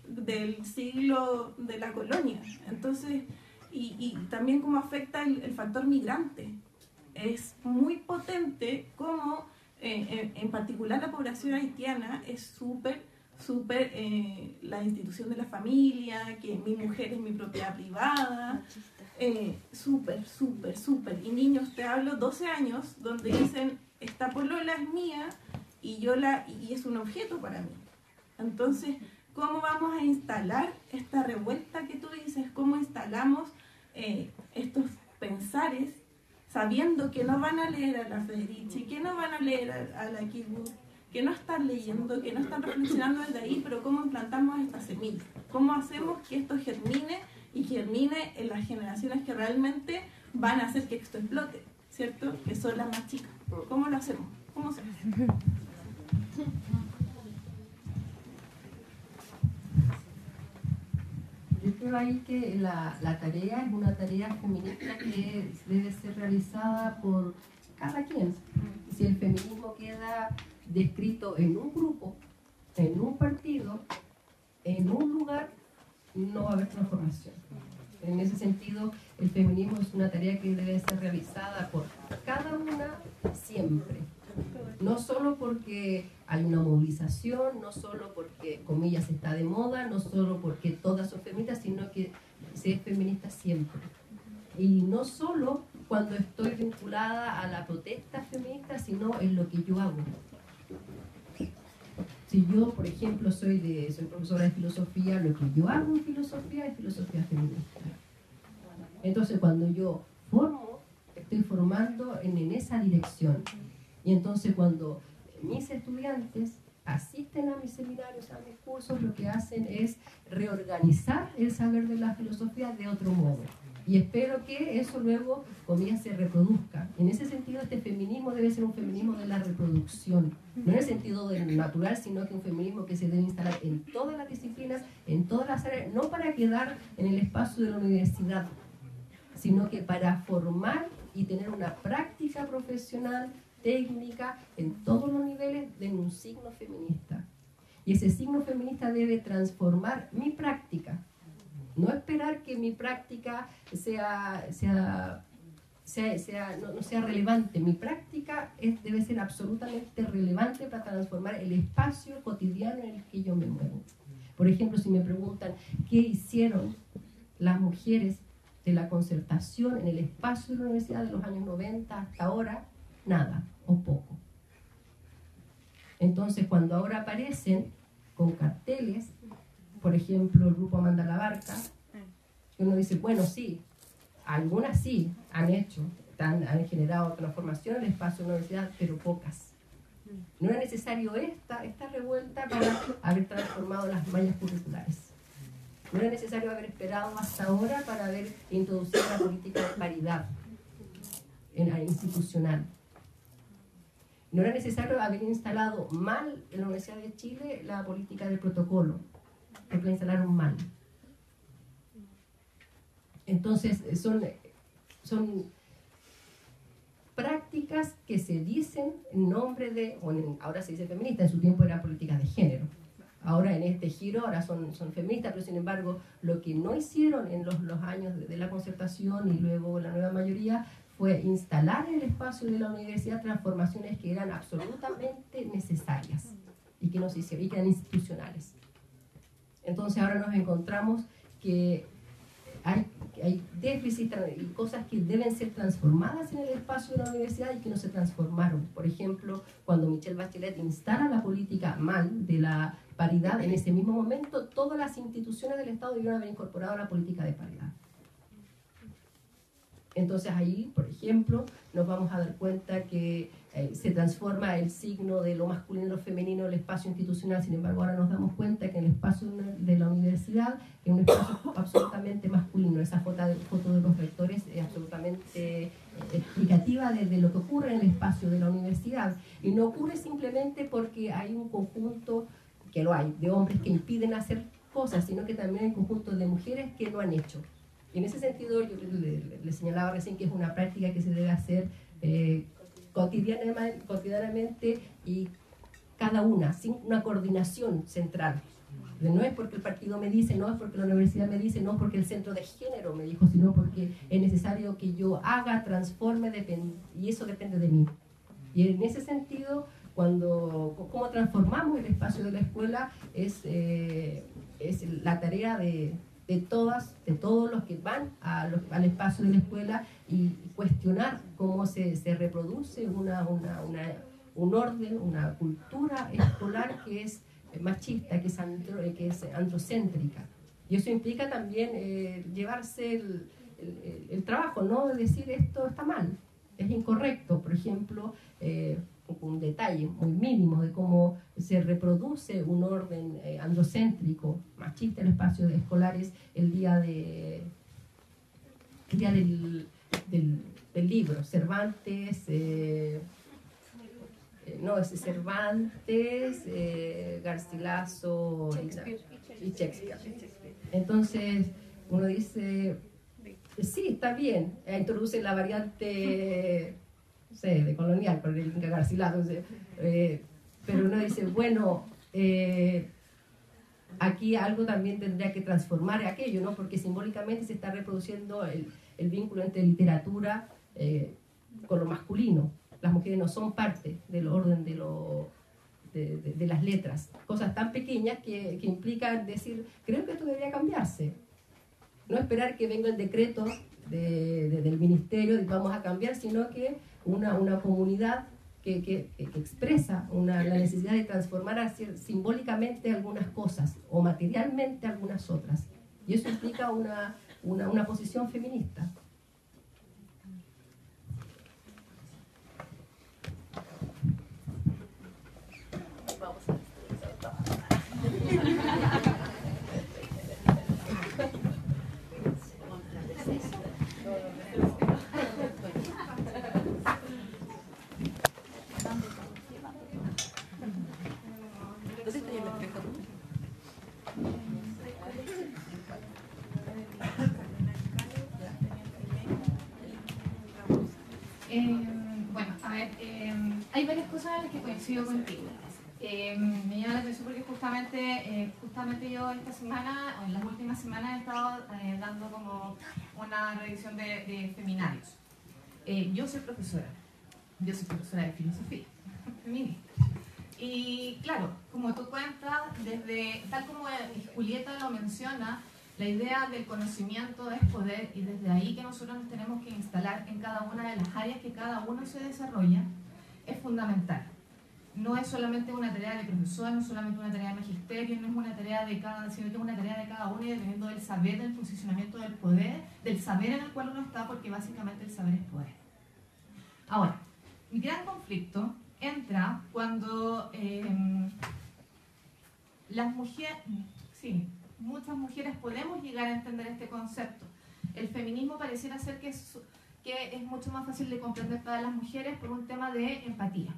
del siglo de la colonia. Entonces, y también cómo afecta el factor migrante. Es muy potente cómo, en particular la población haitiana, es súper la institución de la familia, que mi mujer es mi propiedad privada, súper, súper, súper. Y niños, te hablo 12 años, donde dicen, esta polola es mía y es un objeto para mí. Entonces, ¿cómo vamos a instalar esta revuelta que tú dices? ¿Cómo instalamos estos pensares sabiendo que no van a leer a la Federici, que no van a leer a la Kirkwood, que no están leyendo, que no están reflexionando desde ahí, pero cómo implantamos esta semilla? ¿Cómo hacemos que esto germine y germine en las generaciones que realmente van a hacer que esto explote, ¿cierto? Que son las más chicas. ¿Cómo lo hacemos? ¿Cómo se hace? Yo creo ahí que la tarea es una tarea feminista que debe ser realizada por cada quien. Si el feminismo queda descrito en un grupo, en un partido, en un lugar, no va a haber transformación. En ese sentido, el feminismo es una tarea que debe ser realizada por cada una siempre. No solo porque hay una movilización, no solo porque, comillas, está de moda, no solo porque todas son feministas, sino que ser feminista siempre. Y no solo cuando estoy vinculada a la protesta feminista, sino en lo que yo hago. Si yo, por ejemplo, soy profesora de filosofía, lo que yo hago en filosofía es filosofía feminista. Entonces, cuando yo formo, estoy formando en esa dirección. Y entonces, cuando mis estudiantes asisten a mis seminarios, a mis cursos, lo que hacen es reorganizar el saber de la filosofía de otro modo. Y espero que eso luego, comillas, se reproduzca. En ese sentido, este feminismo debe ser un feminismo de la reproducción. No en el sentido del natural, sino que un feminismo que se debe instalar en todas las disciplinas, en todas las áreas, no para quedar en el espacio de la universidad, sino que para formar y tener una práctica profesional, técnica, en todos los niveles de un signo feminista. Y ese signo feminista debe transformar mi práctica. No esperar que mi práctica no sea relevante. Mi práctica debe ser absolutamente relevante para transformar el espacio cotidiano en el que yo me muevo. Por ejemplo, si me preguntan qué hicieron las mujeres de la concertación en el espacio de la universidad de los años 90 hasta ahora, nada o poco. Entonces, cuando ahora aparecen con carteles, por ejemplo, el grupo Amanda la Barca, uno dice, bueno, sí, algunas sí han hecho, han generado transformación en el espacio de la universidad, pero pocas. No era necesario esta revuelta para haber transformado las mallas curriculares. No era necesario haber esperado hasta ahora para haber introducido la política de paridad institucional. No era necesario haber instalado mal en la Universidad de Chile la política del protocolo, porque la instalaron mal. Entonces, son prácticas que se dicen en nombre de, ahora se dice feminista, en su tiempo eran políticas de género. Ahora en este giro, ahora son feministas, pero sin embargo, lo que no hicieron en los años de la concertación y luego la nueva mayoría fue instalar en el espacio de la universidad transformaciones que eran absolutamente necesarias y que no se hicieron, y que eran institucionales. Entonces ahora nos encontramos que hay déficits y cosas que deben ser transformadas en el espacio de la universidad y que no se transformaron. Por ejemplo, cuando Michelle Bachelet instala la política mal de la paridad, en ese mismo momento todas las instituciones del Estado debieron haber incorporado la política de paridad. Entonces ahí, por ejemplo, nos vamos a dar cuenta que se transforma el signo de lo masculino y lo femenino en el espacio institucional. Sin embargo, ahora nos damos cuenta que en el espacio de la universidad es un espacio absolutamente masculino. Esa foto de los rectores es absolutamente explicativa de lo que ocurre en el espacio de la universidad. Y no ocurre simplemente porque hay un conjunto, que lo hay, de hombres que impiden hacer cosas, sino que también hay un conjunto de mujeres que lo han hecho. Y en ese sentido, yo le señalaba recién que es una práctica que se debe hacer cotidianamente y cada una, sin una coordinación central. No es porque el partido me dice, no es porque la universidad me dice, no es porque el centro de género me dijo, sino porque es necesario que yo haga, transforme, y eso depende de mí. Y en ese sentido, cómo transformamos el espacio de la escuela es la tarea de de todos los que van al espacio de la escuela y cuestionar cómo se reproduce un orden, una cultura escolar que es machista, que es androcéntrica. Y eso implica también llevarse el trabajo, no de decir esto está mal, es incorrecto. Por ejemplo, un detalle muy mínimo de cómo se reproduce un orden androcéntrico, machista en espacios escolares el día del libro. Cervantes, Garcilaso y Shakespeare. Entonces uno dice, sí, está bien, introduce la variante, no sé, de colonial con el Inca Garcilaso, pero uno dice, bueno, aquí algo también tendría que transformar aquello, ¿no? Porque simbólicamente se está reproduciendo el vínculo entre literatura con lo masculino. Las mujeres no son parte del orden de las letras. Cosas tan pequeñas que implican decir, creo que esto debería cambiarse. No esperar que venga el decreto del ministerio de que vamos a cambiar, sino que una comunidad que expresa la necesidad de transformar simbólicamente algunas cosas o materialmente algunas otras. Y eso implica una posición feminista. Bueno, a ver, hay varias cosas en las que coincido contigo. Me llama la atención porque justamente yo esta semana, o en las últimas semanas, he estado dando como una revisión de feminarios. Yo soy profesora de filosofía feminista. Y claro, como tú cuentas, tal como Julieta lo menciona, la idea del conocimiento es poder, y desde ahí que nosotros nos tenemos que instalar en cada una de las áreas que cada uno se desarrolla, es fundamental. No es solamente una tarea de profesor, no es solamente una tarea de magisterio, no es una tarea de cada, sino que es una tarea de cada uno y dependiendo del saber, del posicionamiento del poder, del saber en el cual uno está, porque básicamente el saber es poder. Ahora, mi gran conflicto entra cuando las mujeres, sí, muchas mujeres podemos llegar a entender este concepto. El feminismo pareciera ser que es mucho más fácil de comprender para las mujeres por un tema de empatía.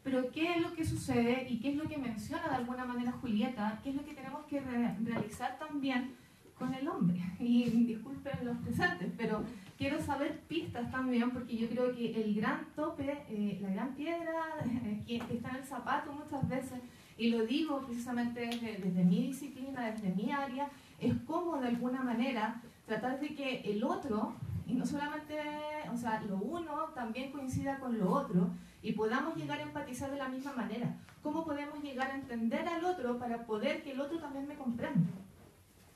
Pero ¿qué es lo que sucede y qué es lo que menciona de alguna manera Julieta? ¿Qué es lo que tenemos que realizar también con el hombre? Y disculpen los presentes, pero quiero saber pistas también, porque yo creo que el gran tope, la gran piedra que está en el zapato muchas veces, y lo digo precisamente desde mi disciplina, desde mi área, es cómo de alguna manera tratar de que el otro, y no solamente, o sea, lo uno también coincida con lo otro, y podamos llegar a empatizar de la misma manera. ¿Cómo podemos llegar a entender al otro para poder que el otro también me comprenda?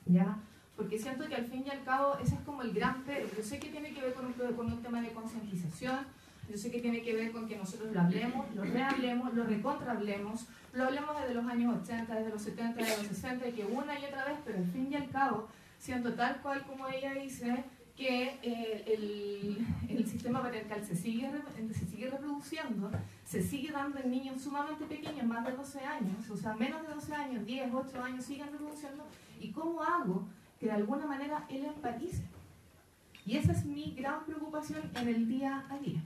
¿Ya? Porque siento que al fin y al cabo ese es como el gran pero. Yo sé que tiene que ver con un tema de concientización, yo sé que tiene que ver con que nosotros lo hablemos, lo rehablemos, lo recontrahablemos, lo hablemos desde los años 80, desde los 70, desde los 60, y que una y otra vez, pero al fin y al cabo, siento tal cual como ella dice, que el sistema patriarcal se sigue reproduciendo, se sigue dando en niños sumamente pequeños, más de 12 años, o sea, menos de 12 años, 10, 8 años, siguen reproduciendo, y cómo hago que de alguna manera él empatice. Y esa es mi gran preocupación en el día a día.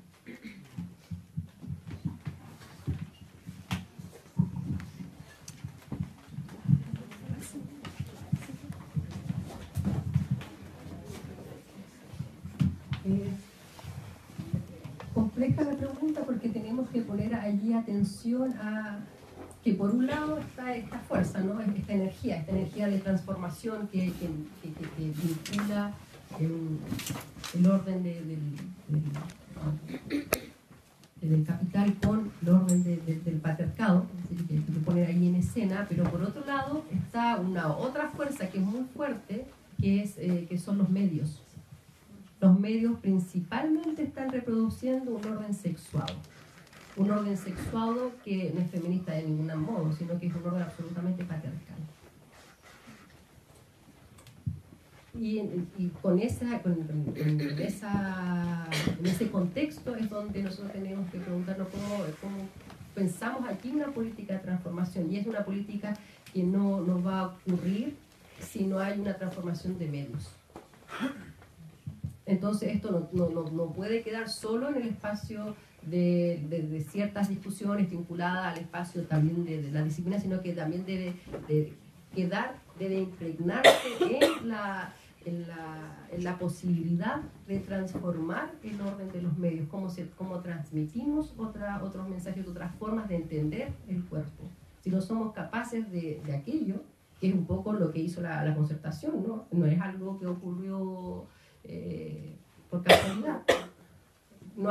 Compleja la pregunta porque tenemos que poner allí atención a que por un lado está esta fuerza, ¿no? Esta energía de transformación que vincula el orden del capital con el orden del patriarcado, es decir, que poner ahí en escena, pero por otro lado está está una otra fuerza que es muy fuerte, que son los medios. Los medios principalmente están reproduciendo un orden sexuado. Un orden sexuado que no es feminista de ningún modo, sino que es un orden absolutamente patriarcal. Y en ese contexto es donde nosotros tenemos que preguntarnos cómo pensamos aquí una política de transformación. Y es una política que no va a ocurrir si no hay una transformación de medios. Entonces esto no puede quedar solo en el espacio de ciertas discusiones vinculadas al espacio también de la disciplina, sino que también debe impregnarse en la posibilidad de transformar el orden de los medios, cómo transmitimos otros mensajes, otras formas de entender el cuerpo. Si no somos capaces de aquello, que es un poco lo que hizo la concertación, no es algo que ocurrió por casualidad. No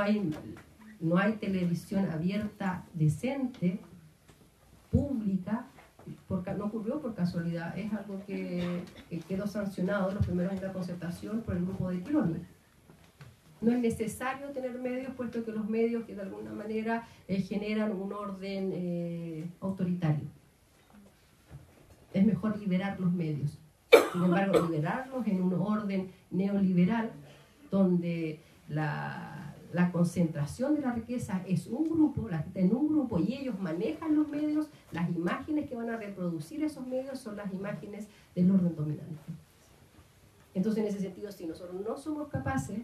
hay televisión abierta decente, pública, no ocurrió por casualidad, es algo que quedó sancionado los primeros en la concertación por el grupo de Tironi. No es necesario tener medios, puesto que los medios que de alguna manera generan un orden autoritario. Es mejor liberar los medios. Sin embargo, liberarlos en un orden neoliberal donde la concentración de la riqueza es un grupo, en un grupo, y ellos manejan los medios, las imágenes que van a reproducir esos medios son las imágenes del orden dominante. Entonces, en ese sentido, si nosotros no somos capaces,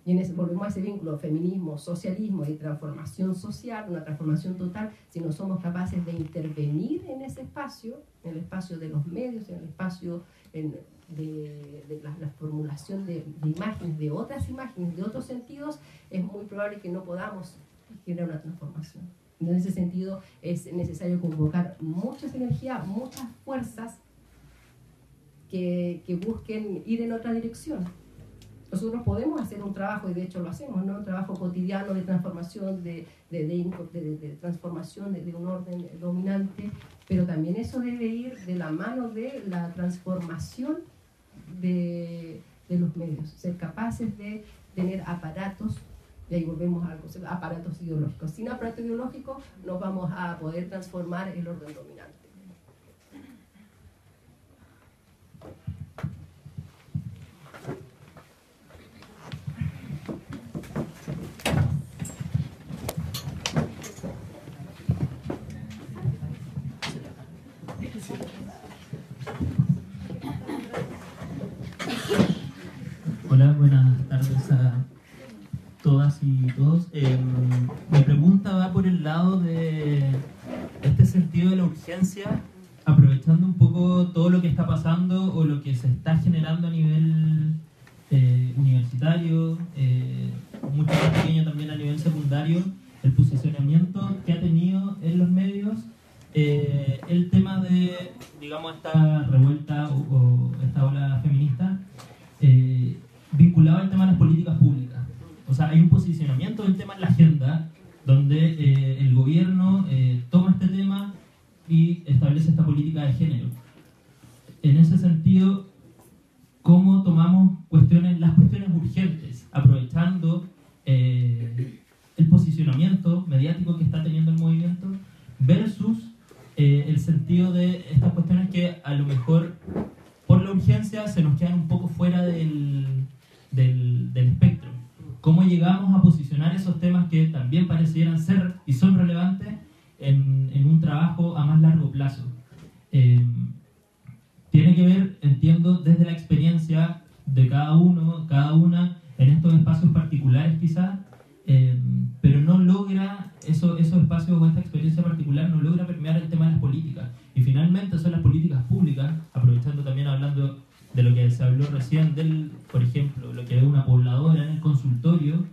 y volvemos a ese vínculo feminismo, socialismo y transformación social, una transformación total, si no somos capaces de intervenir en ese espacio, en el espacio de los medios, en el espacio de la formulación de imágenes, de otras imágenes, de otros sentidos, es muy probable que no podamos generar una transformación. En ese sentido es necesario convocar muchas energías, muchas fuerzas que busquen ir en otra dirección. Nosotros podemos hacer un trabajo, y de hecho lo hacemos, ¿no? Un trabajo cotidiano de transformación, de transformación de un orden dominante, pero también eso debe ir de la mano de la transformación de los medios, ser capaces de tener aparatos, y ahí volvemos a algo, aparatos ideológicos. Sin aparato ideológico no vamos a poder transformar el orden dominante. Hola, buenas tardes a todas y todos. Mi pregunta va por el lado de este sentido de la urgencia, aprovechando un poco todo lo que está pasando o lo que se está generando a nivel universitario, mucho más pequeño también a nivel secundario, el posicionamiento que ha tenido en los medios el tema de, digamos, esta revuelta o esta ola feminista vinculado al tema de las políticas públicas. O sea, hay un posicionamiento del tema en la agenda donde el gobierno toma este tema y establece esta política de género. En ese sentido, ¿cómo tomamos las cuestiones urgentes, aprovechando el posicionamiento mediático que está teniendo el movimiento versus el sentido de estas cuestiones que a lo mejor por la urgencia se nos quedan un poco fuera del espectro? ¿Cómo llegamos a posicionar esos temas que también parecieran ser y son relevantes en un trabajo a más largo plazo? Tiene que ver, entiendo, desde la experiencia de cada uno, cada una, en estos espacios particulares quizás, pero no logra, esos espacios o esta experiencia particular no logra permear el tema de las políticas. Y finalmente son las políticas públicas, aprovechando también hablando de lo que se habló recién, por ejemplo, lo que ve una pobladora en el consultorio,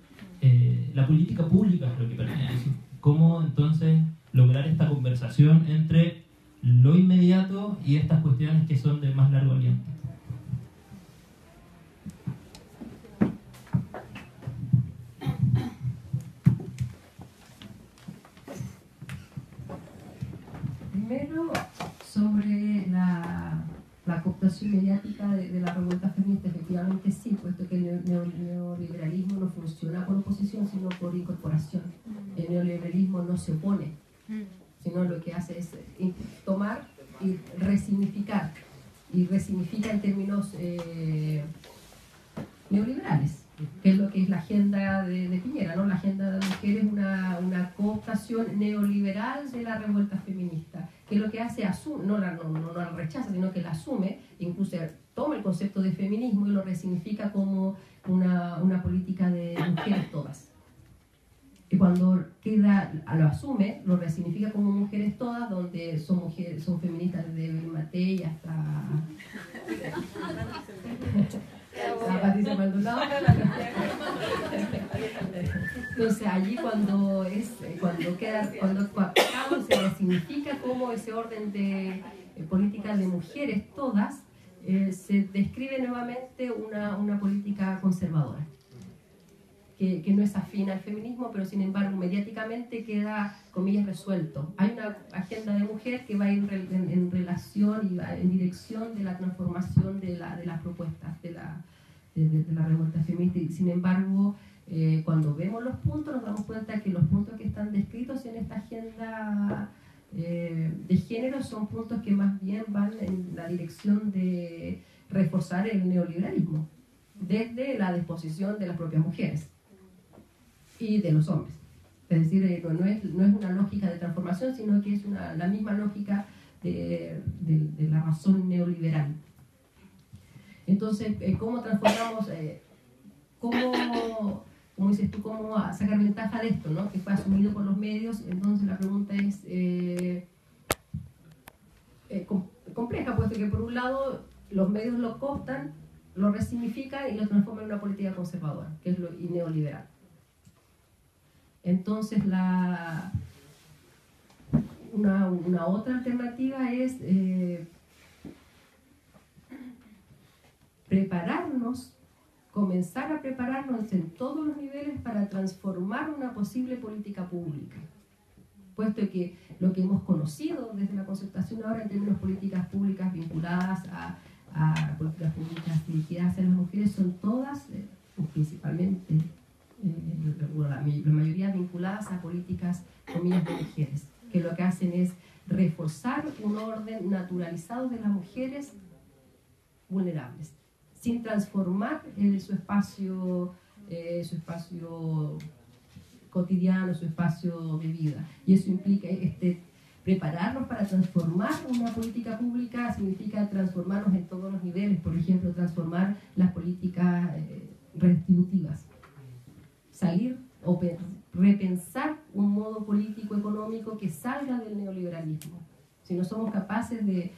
la política pública es lo que permea eso. ¿Cómo entonces lograr esta conversación entre lo inmediato y estas cuestiones que son de más largo aliento? Primero, sobre la connotación mediática de la revuelta feminista, efectivamente sí, puesto que el neoliberalismo no funciona por oposición, sino por incorporación. El neoliberalismo no se opone, sino lo que hace es tomar y resignificar, y resignifica en términos neoliberales, que es lo que es la agenda de Piñera, ¿no? La agenda de la mujer es una cooptación neoliberal de la revuelta feminista, que lo que hace asume, no la rechaza, sino que la asume, incluso toma el concepto de feminismo y lo resignifica como una política de mujeres todas. Y cuando lo asume, lo resignifica como mujeres todas, donde son feministas desde Matei hasta Patricia Maldonado. Entonces allí cuando se resignifica como ese orden de política de mujeres todas, se describe nuevamente una política conservadora. Que no es afín al feminismo, pero sin embargo mediáticamente queda, comillas, resuelto. Hay una agenda de mujer que va en relación y va en dirección de la transformación de las propuestas de la revuelta feminista. Y sin embargo, cuando vemos los puntos, nos damos cuenta que los puntos que están descritos en esta agenda de género son puntos que más bien van en la dirección de reforzar el neoliberalismo, desde la disposición de las propias mujeres y de los hombres. Es decir, no es una lógica de transformación, sino que es la misma lógica de la razón neoliberal. Entonces, ¿cómo transformamos, cómo dices tú, cómo sacar ventaja de esto, ¿no? Que fue asumido por los medios? Entonces la pregunta es compleja, puesto que por un lado los medios lo cooptan, lo resignifican y lo transforman en una política conservadora, que es lo neoliberal. Entonces una otra alternativa es comenzar a prepararnos en todos los niveles para transformar una posible política pública, puesto que lo que hemos conocido desde la concertación ahora en términos de políticas públicas vinculadas a políticas públicas dirigidas a las mujeres son todas, principalmente la mayoría vinculadas a políticas, comillas, de mujeres, que lo que hacen es reforzar un orden naturalizado de las mujeres vulnerables, sin transformar su espacio cotidiano, su espacio de vida. Y eso implica prepararnos para transformar una política pública, significa transformarnos en todos los niveles, por ejemplo, transformar las políticas redistributivas, salir o repensar un modo político económico que salga del neoliberalismo. Si no somos capaces de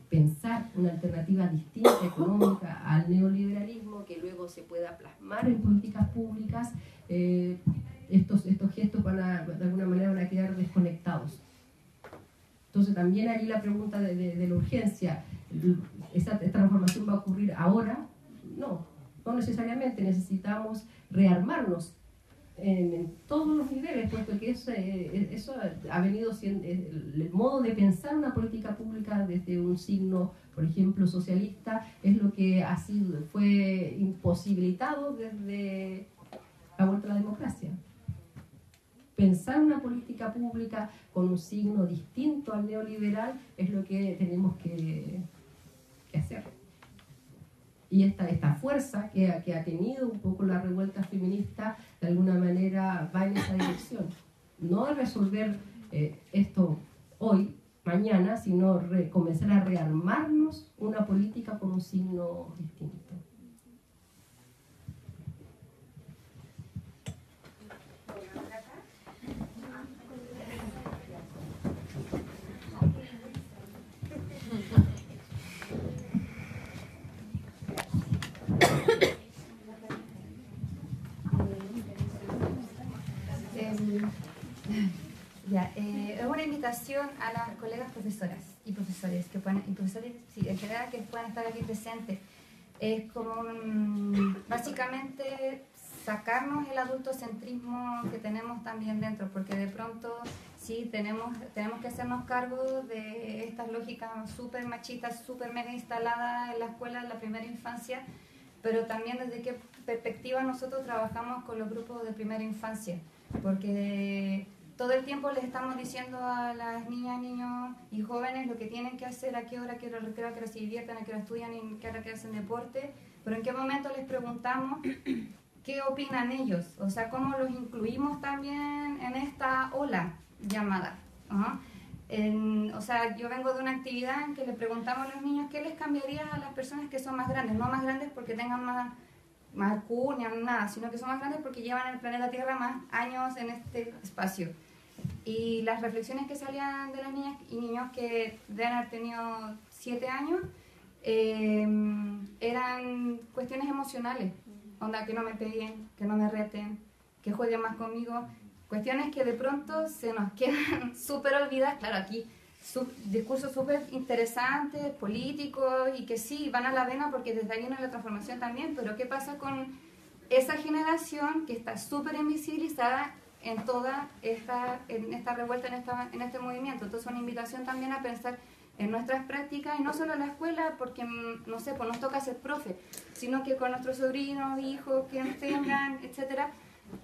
pensar una alternativa distinta económica al neoliberalismo que luego se pueda plasmar en políticas públicas, estos gestos de alguna manera van a quedar desconectados. Entonces también allí la pregunta de la urgencia, ¿esta transformación va a ocurrir ahora? No necesariamente. Necesitamos rearmarnos en todos los niveles, puesto que eso ha venido siendo el modo de pensar una política pública desde un signo, por ejemplo, socialista, es lo que fue imposibilitado desde la vuelta a la democracia. Pensar una política pública con un signo distinto al neoliberal es lo que tenemos que hacer. Y esta fuerza que ha tenido un poco la revuelta feminista, de alguna manera va en esa dirección. No de resolver esto hoy, mañana, sino comenzar a rearmarnos una política con un signo distinto. Es una invitación a las colegas profesoras y profesores en general que puedan estar aquí presentes. Es como básicamente sacarnos el adultocentrismo que tenemos también dentro, porque de pronto sí tenemos que hacernos cargo de estas lógicas súper machistas, súper mega instaladas en la escuela, en la primera infancia, pero también desde qué perspectiva nosotros trabajamos con los grupos de primera infancia, porque todo el tiempo les estamos diciendo a las niñas, niños y jóvenes lo que tienen que hacer, a qué hora, que se diviertan, a qué hora estudian y a qué hora que hacen deporte, pero en qué momento les preguntamos qué opinan ellos, o sea, cómo los incluimos también en esta ola llamada. O sea, yo vengo de una actividad en que le preguntamos a los niños qué les cambiaría a las personas que son más grandes, no más grandes porque tengan más alcurnia, nada, sino que son más grandes porque llevan el planeta Tierra más años en este espacio. Y las reflexiones que salían de las niñas y niños que deben haber tenido 7 años eran cuestiones emocionales, onda, que no me peguen, que no me reten, que jueguen más conmigo, cuestiones que de pronto se nos quedan súper olvidadas. Claro, aquí discursos súper interesantes, políticos, y que sí, van a la vena porque desde ahí viene la transformación también, pero ¿qué pasa con esa generación que está súper invisibilizada en toda esta revuelta, en este movimiento? Entonces una invitación también a pensar en nuestras prácticas, y no solo en la escuela, porque, no sé, pues nos toca ser profe, sino que con nuestros sobrinos, hijos que tengan, etcétera,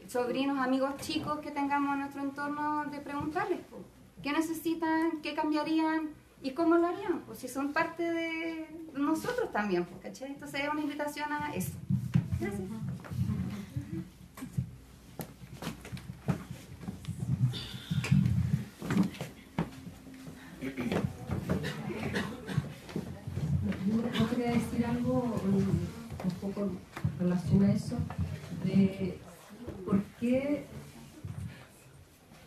sobrinos, amigos chicos que tengamos en nuestro entorno, de preguntarles qué necesitan, qué cambiarían y cómo lo harían, pues si son parte de nosotros también, ¿cachai? Entonces es una invitación a eso. Gracias. Yo quería decir algo un poco en relación a eso, de por qué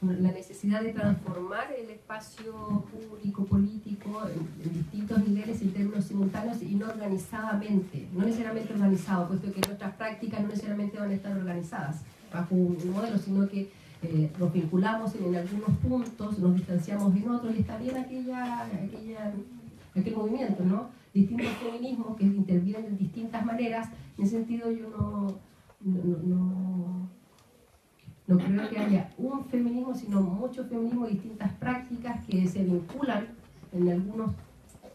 la necesidad de transformar el espacio público, político, en distintos niveles en términos simultáneos y no organizadamente, no necesariamente organizado, puesto que nuestras prácticas no necesariamente van a estar organizadas bajo un modelo, sino que nos vinculamos en algunos puntos, nos distanciamos en otros, y está bien aquel movimiento, ¿no? Distintos feminismos que intervienen de distintas maneras. En ese sentido yo no creo que haya un feminismo, sino muchos feminismos, distintas prácticas que se vinculan en algunos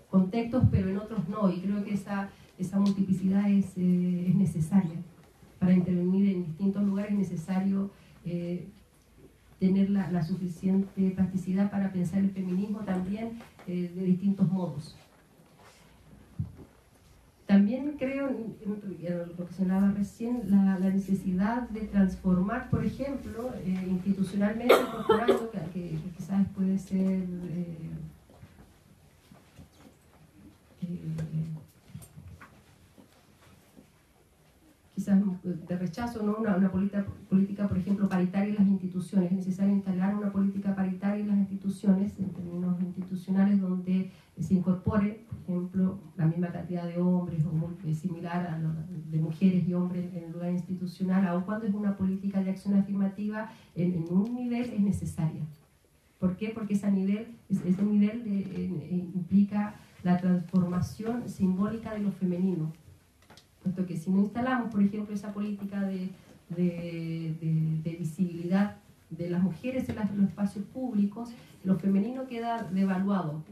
contextos, pero en otros no, y creo que esa multiplicidad es necesaria. Para intervenir en distintos lugares es necesario tener la suficiente plasticidad para pensar el feminismo también de distintos modos. También creo, en lo que se hablaba recién, la necesidad de transformar, por ejemplo, institucionalmente, incorporando, que quizás puede ser quizás de rechazo, ¿no? Una política, por ejemplo, paritaria en las instituciones. Es necesario instalar una política paritaria en las instituciones, en términos institucionales, donde se incorpore, por ejemplo, la misma cantidad de hombres o similar a de mujeres y hombres en el lugar institucional, aun cuando es una política de acción afirmativa, en un nivel es necesaria. ¿Por qué? Porque ese nivel implica la transformación simbólica de lo femenino. Puesto que si no instalamos, por ejemplo, esa política de visibilidad de las mujeres en los espacios públicos, lo femenino queda devaluado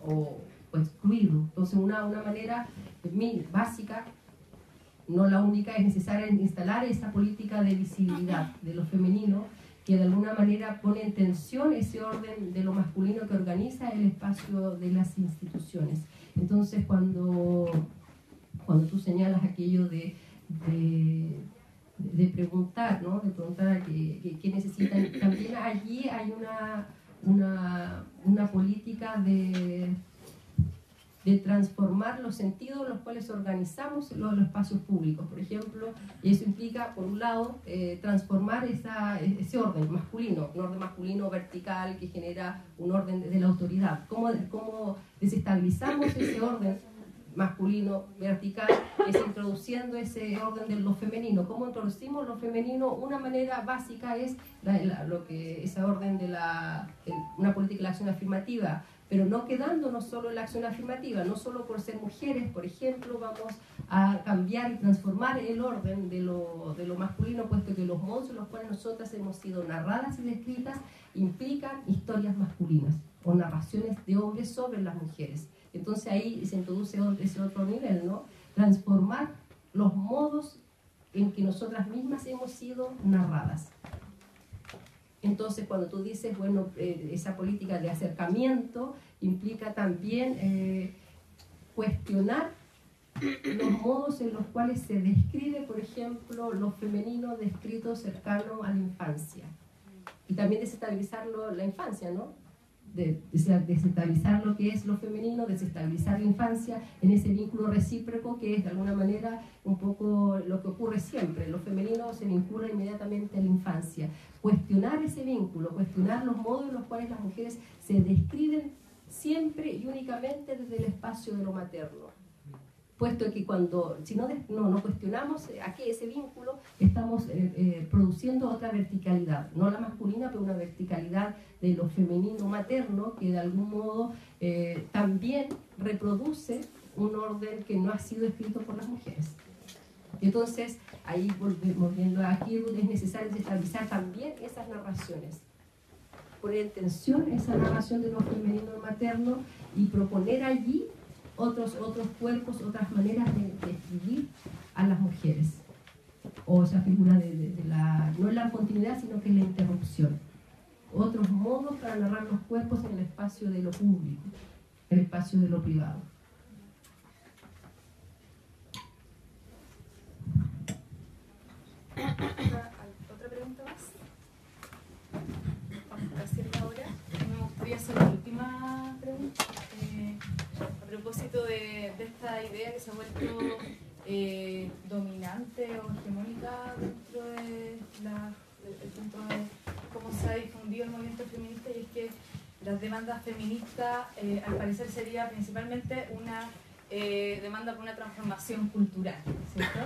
o excluido. Entonces una manera básica, no la única, es necesaria instalar esa política de visibilidad de lo femenino, que de alguna manera pone en tensión ese orden de lo masculino que organiza el espacio de las instituciones. Entonces cuando tú señalas aquello de preguntar, ¿no? De preguntar qué necesitan, también allí hay una política de transformar los sentidos en los cuales organizamos los espacios públicos, por ejemplo, y eso implica, por un lado, transformar ese orden masculino, un orden masculino vertical que genera un orden de la autoridad. ¿Cómo desestabilizamos ese orden masculino vertical, es introduciendo ese orden de lo femenino? ¿Cómo introducimos lo femenino? Una manera básica es ese orden de una política de acción afirmativa pero no quedándonos solo en la acción afirmativa, no solo por ser mujeres, por ejemplo, vamos a cambiar y transformar el orden de lo masculino, puesto que los modos en los cuales nosotras hemos sido narradas y descritas implican historias masculinas o narraciones de hombres sobre las mujeres. Entonces ahí se introduce ese otro nivel, ¿no? Transformar los modos en que nosotras mismas hemos sido narradas. Entonces, cuando tú dices, bueno, esa política de acercamiento implica también cuestionar los modos en los cuales se describe, por ejemplo, lo femenino descrito cercano a la infancia. Y también desestabilizar la infancia, ¿no? Desestabilizar lo que es lo femenino, desestabilizar la infancia en ese vínculo recíproco que es de alguna manera un poco lo que ocurre siempre. Lo femenino se vincula inmediatamente a la infancia. Cuestionar ese vínculo, cuestionar los modos en los cuales las mujeres se describen siempre y únicamente desde el espacio de lo materno. Puesto que si no cuestionamos aquí ese vínculo, estamos produciendo otra verticalidad, no la masculina, pero una verticalidad de lo femenino materno que de algún modo también reproduce un orden que no ha sido escrito por las mujeres. Entonces, ahí volviendo a Kirwood, es necesario desestabilizar también esas narraciones, poner en tensión esa narración de lo femenino materno y proponer allí otros cuerpos, otras maneras de escribir a las mujeres. O esa figura no es la continuidad, sino que es la interrupción. Otros modos para narrar los cuerpos en el espacio de lo público, en el espacio de lo privado. ¿Otra pregunta más? Vamos a hacerla ahora. Me gustaría hacer la última pregunta. A propósito de esta idea que se ha vuelto dominante o hegemónica dentro del punto de cómo se ha difundido el movimiento feminista, y es que las demandas feministas al parecer sería principalmente una demanda por una transformación cultural, ¿cierto?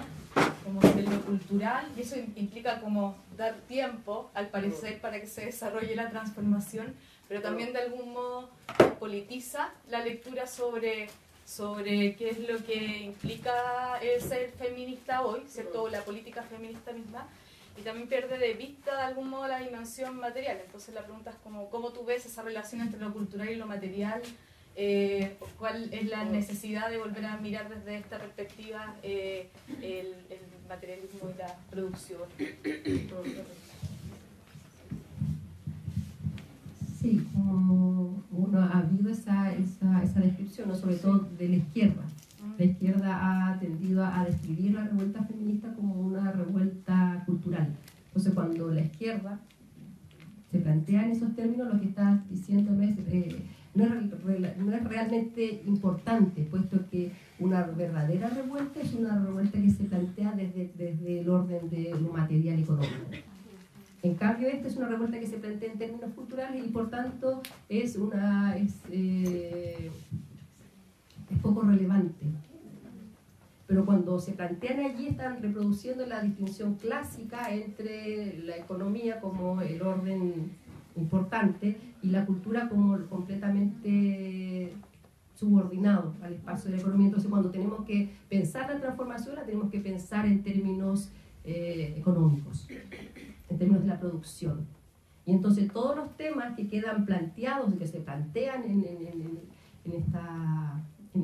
Como de lo cultural, y eso implica como dar tiempo al parecer para que se desarrolle la transformación, pero también de algún modo politiza la lectura sobre qué es lo que implica ser feminista hoy, ¿cierto? O la política feminista misma, y también pierde de vista de algún modo la dimensión material. Entonces la pregunta es cómo tú ves esa relación entre lo cultural y lo material, cuál es la necesidad de volver a mirar desde esta perspectiva el materialismo y la producción. Sí, como ha habido esa descripción, ¿no? Sobre todo de la izquierda. La izquierda ha tendido a describir la revuelta feminista como una revuelta cultural. Entonces, cuando la izquierda se plantea en esos términos, lo que está diciendo no es realmente importante, puesto que una verdadera revuelta es una revuelta que se plantea desde el orden de lo material económico. En cambio, esta es una revuelta que se plantea en términos culturales y por tanto es poco relevante. Pero cuando se plantean allí están reproduciendo la distinción clásica entre la economía como el orden importante y la cultura como completamente subordinado al espacio de la economía. Entonces, cuando tenemos que pensar la transformación, la tenemos que pensar en términos económicos, en términos de la producción. Y entonces todos los temas que quedan planteados, que se plantean en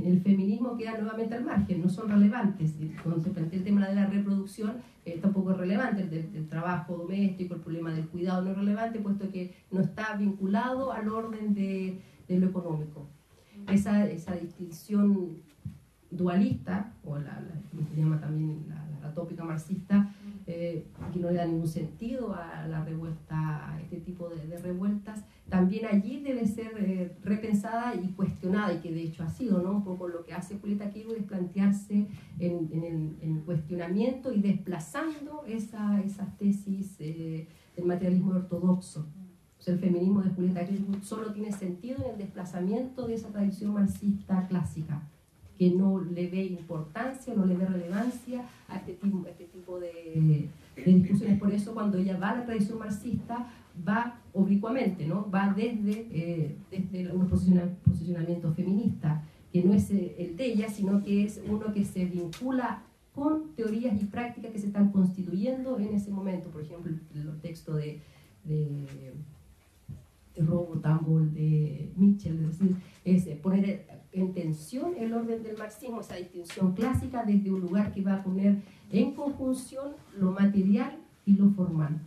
el feminismo quedan nuevamente al margen, no son relevantes. Cuando se plantea el tema de la reproducción, tampoco es relevante, el trabajo doméstico, el problema del cuidado no es relevante, puesto que no está vinculado al orden de lo económico. Esa distinción dualista, o como se llama también la tópica marxista, que no le da ningún sentido a la revuelta, a este tipo de revueltas, también allí debe ser repensada y cuestionada, y que de hecho ha sido, ¿no? Un poco lo que hace Julieta Kirwood es plantearse en cuestionamiento y desplazando esas tesis del materialismo ortodoxo. O sea, el feminismo de Julieta Kirwood solo tiene sentido en el desplazamiento de esa tradición marxista clásica, que no le ve importancia, no le ve relevancia a este tipo de discusiones. Por eso cuando ella va a la tradición marxista, va oblicuamente, ¿no? Va desde un posicionamiento feminista, que no es el de ella, sino que es uno que se vincula con teorías y prácticas que se están constituyendo en ese momento. Por ejemplo, el texto de Robo, Tambol, de Mitchell, es decir, es poner en tensión el orden del marxismo, esa distinción clásica desde un lugar que va a poner en conjunción lo material y lo formal.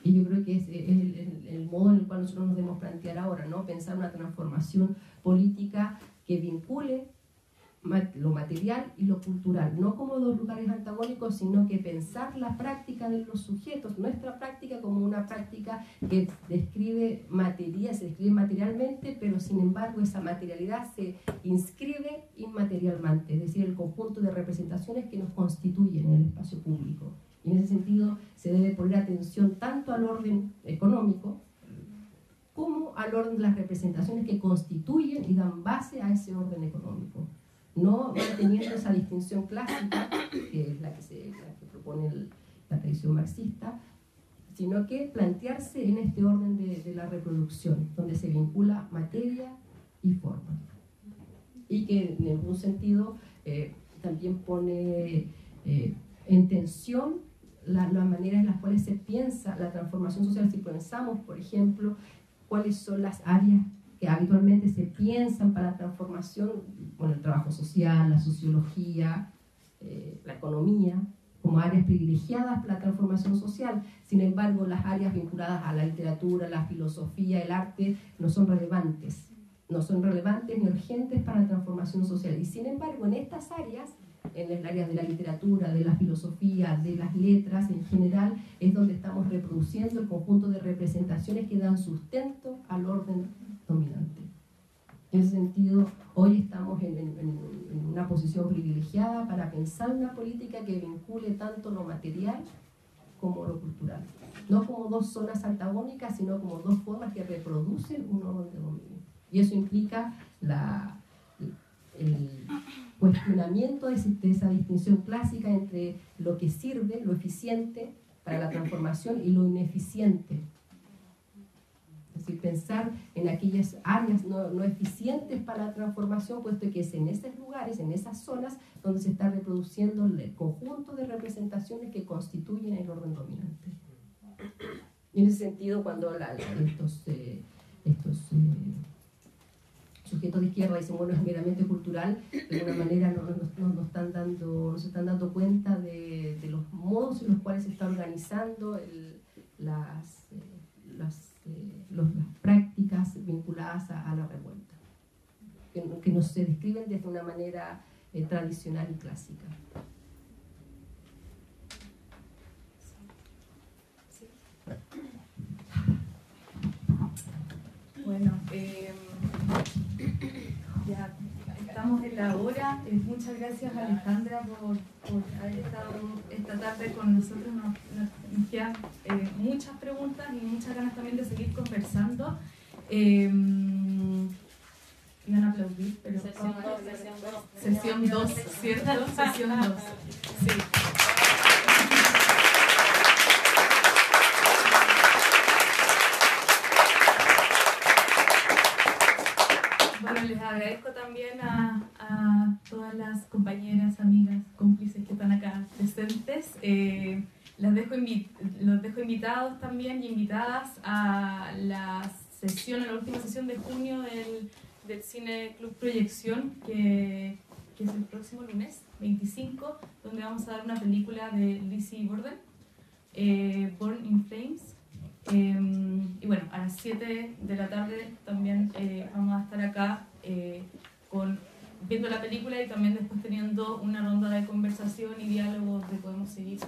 Y yo creo que es el modo en el cual nosotros nos debemos plantear ahora, ¿no? Pensar una transformación política que vincule lo material y lo cultural, no como dos lugares antagónicos, sino que pensar la práctica de los sujetos, nuestra práctica como una práctica que se describe materialmente, pero sin embargo esa materialidad se inscribe inmaterialmente, es decir, el conjunto de representaciones que nos constituyen en el espacio público. Y en ese sentido se debe poner atención tanto al orden económico como al orden de las representaciones que constituyen y dan base a ese orden económico. No manteniendo esa distinción clásica, que es la que propone la tradición marxista, sino que plantearse en este orden de la reproducción, donde se vincula materia y forma. Y que en algún sentido también pone en tensión la manera en las cuales se piensa la transformación social. Si pensamos, por ejemplo, cuáles son las áreas que habitualmente se piensan para la transformación, bueno, el trabajo social, la sociología, la economía, como áreas privilegiadas para la transformación social. Sin embargo, las áreas vinculadas a la literatura, la filosofía, el arte, no son relevantes ni urgentes para la transformación social. Y sin embargo, en estas áreas, en las áreas de la literatura, de la filosofía, de las letras en general, es donde estamos reproduciendo el conjunto de representaciones que dan sustento al orden dominante. En ese sentido, hoy estamos en una posición privilegiada para pensar una política que vincule tanto lo material como lo cultural. No como dos zonas antagónicas, sino como dos formas que reproducen un orden de dominio. Y eso implica el cuestionamiento de esa distinción clásica entre lo que sirve, lo eficiente para la transformación y lo ineficiente. Es decir, pensar en aquellas áreas no eficientes para la transformación, puesto que es en esos lugares, en esas zonas, donde se está reproduciendo el conjunto de representaciones que constituyen el orden dominante. Y en ese sentido, cuando estos sujetos de izquierda dicen, bueno, es meramente cultural, de alguna manera no se están dando cuenta de los modos en los cuales se está organizando las prácticas vinculadas a la revuelta, que no se describen desde una manera tradicional y clásica. Bueno, ya estamos en la hora. Muchas gracias, Alejandra, por haber estado esta tarde con nosotros. Nos quedan muchas preguntas y muchas ganas también de seguir conversando. Iban a aplaudir, pero sesión 2, ¿cierto? Sesión 2. Sí. Bueno, les agradezco también a todas las compañeras, amigas, cómplices que están acá presentes. Los dejo invitados también y invitadas a la última sesión de junio del Cine Club Proyección, que es el próximo lunes 25, donde vamos a dar una película de Lizzie Borden, Born in Flames. Y bueno, a las 7 de la tarde también vamos a estar acá viendo la película y también después teniendo una ronda de conversación y diálogo donde podemos seguir